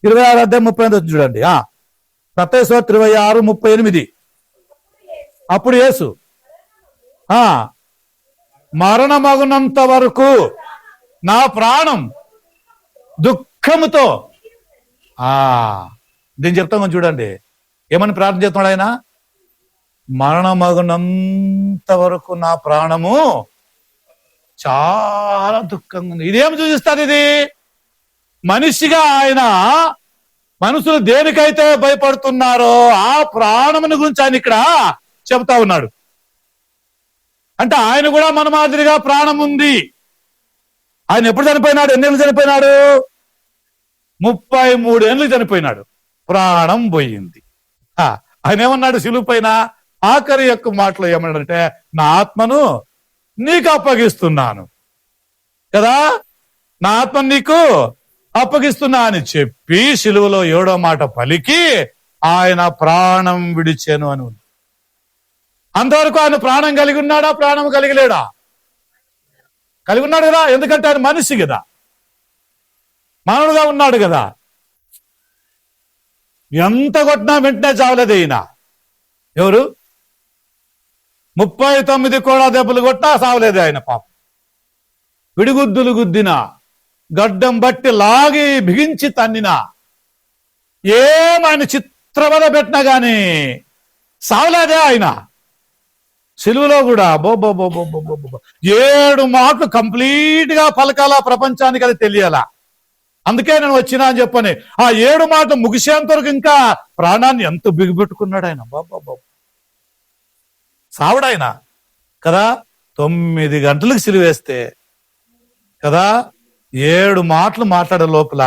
26వ అధ్యాయం 38వ వచనం చూడండి. మత్తయి సువార్త 26:38. అప్పుడు యేసు మరణమగునంత వరకు నా ప్రాణం దుఃఖముతో దీన్ని చెప్తాం చూడండి. ఏమని ప్రార్థన చేస్తున్నాడు ఆయన? మరణమగునంత వరకు నా ప్రాణము చాలా దుఃఖంగా ఉంది. ఇదేమి సూచిస్తారు? ఇది మనిషిగా ఆయన మనుషులు దేనికైతే భయపడుతున్నారో ఆ ప్రాణముని గురించి ఆయన ఇక్కడ చెబుతా ఉన్నాడు. అంటే ఆయన కూడా మన మాదిరిగా ప్రాణం ఉంది. ఆయన ఎప్పుడు చనిపోయినాడు? ఎన్నేళ్ళు చనిపోయినాడు? 33 ఏళ్ళు చనిపోయినాడు. ప్రాణం పోయింది. ఆయన ఏమన్నాడు శిలువ పైన? ఆఖరి యొక్క మాటలో ఏమన్నాడంటే, నా ఆత్మను నీకు అప్పగిస్తున్నాను కదా, నా ఆత్మను నీకు అప్పగిస్తున్నా అని చెప్పి శిలువలో 7వ మాట పలికి ఆయన ప్రాణం విడిచాను అని ఉంది. అంతవరకు ఆయన ప్రాణం కలిగి ఉన్నాడా? ప్రాణం కలిగి లేడా? కలిగి ఉన్నాడు కదా, ఎందుకంటే ఆయన మనిషి కదా, మానవుడుగా ఉన్నాడు కదా. ఎంత కొట్టినా వెంటనే చావలేదు ఈయన. ఎవరు? 39 కూడా దెబ్బలు కొట్టా సావలేదు ఆయన. పాపం విడిగుద్దులు గుద్దిన, గడ్డం బట్టి లాగి బిగించి తన్నిన, ఏమైనా చిత్రవద పెట్టినా గాని సావలేదే ఆయన. సిలువలో కూడా 7 మాటలు కంప్లీట్ గా పలకాల, ప్రపంచానికి అది తెలియాలా. అందుకే నేను వచ్చినా అని చెప్పని ఆ 7 మాటలు ముగిసేంత వరకు ఇంకా ప్రాణాన్ని ఎంత బిగిపెట్టుకున్నాడు ఆయన. సావుడాయన కదా. 9 గంటలకు సిలువేస్తే కదా 7 మాటలు మాట్లాడే లోపల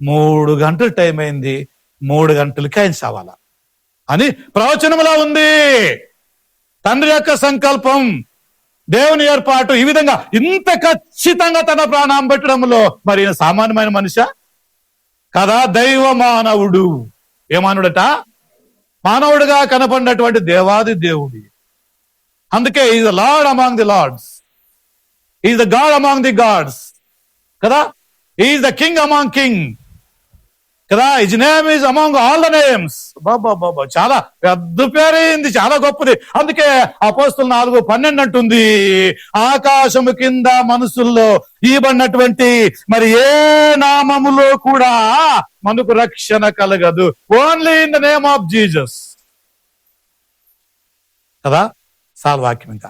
3 గంటలు టైం అయింది. 3 గంటలకి ఆయన సావాలా అని ప్రవచనములా ఉంది. తండ్రి యొక్క సంకల్పం, దేవుని ఏర్పాటు ఈ విధంగా ఇంత ఖచ్చితంగా తన ప్రాణం పెట్టడంలో మరి సామాన్యమైన మనిషి కదా. దైవ మానవుడు. ఏ మానవుడట? మానవుడుగా కనపడినటువంటి దేవాది దేవుడి. అందుకే is the lord among the lords, is the God among the gods కదా, is the king among king కదా, his name is among all the names. బాబా చాలా పెద్ద పేరైంది, చాలా గొప్పది. అందుకే అపోస్తులు 4:12 అంటుంది, ఆకాశము కింద మనుషుల్లో ఇవ్వబడినటువంటి మరి ఏ నామములో కూడా మనకు రక్షణ కలగదు, only in the name of Jesus కదా. సాల్ వాక్యం ఇంకా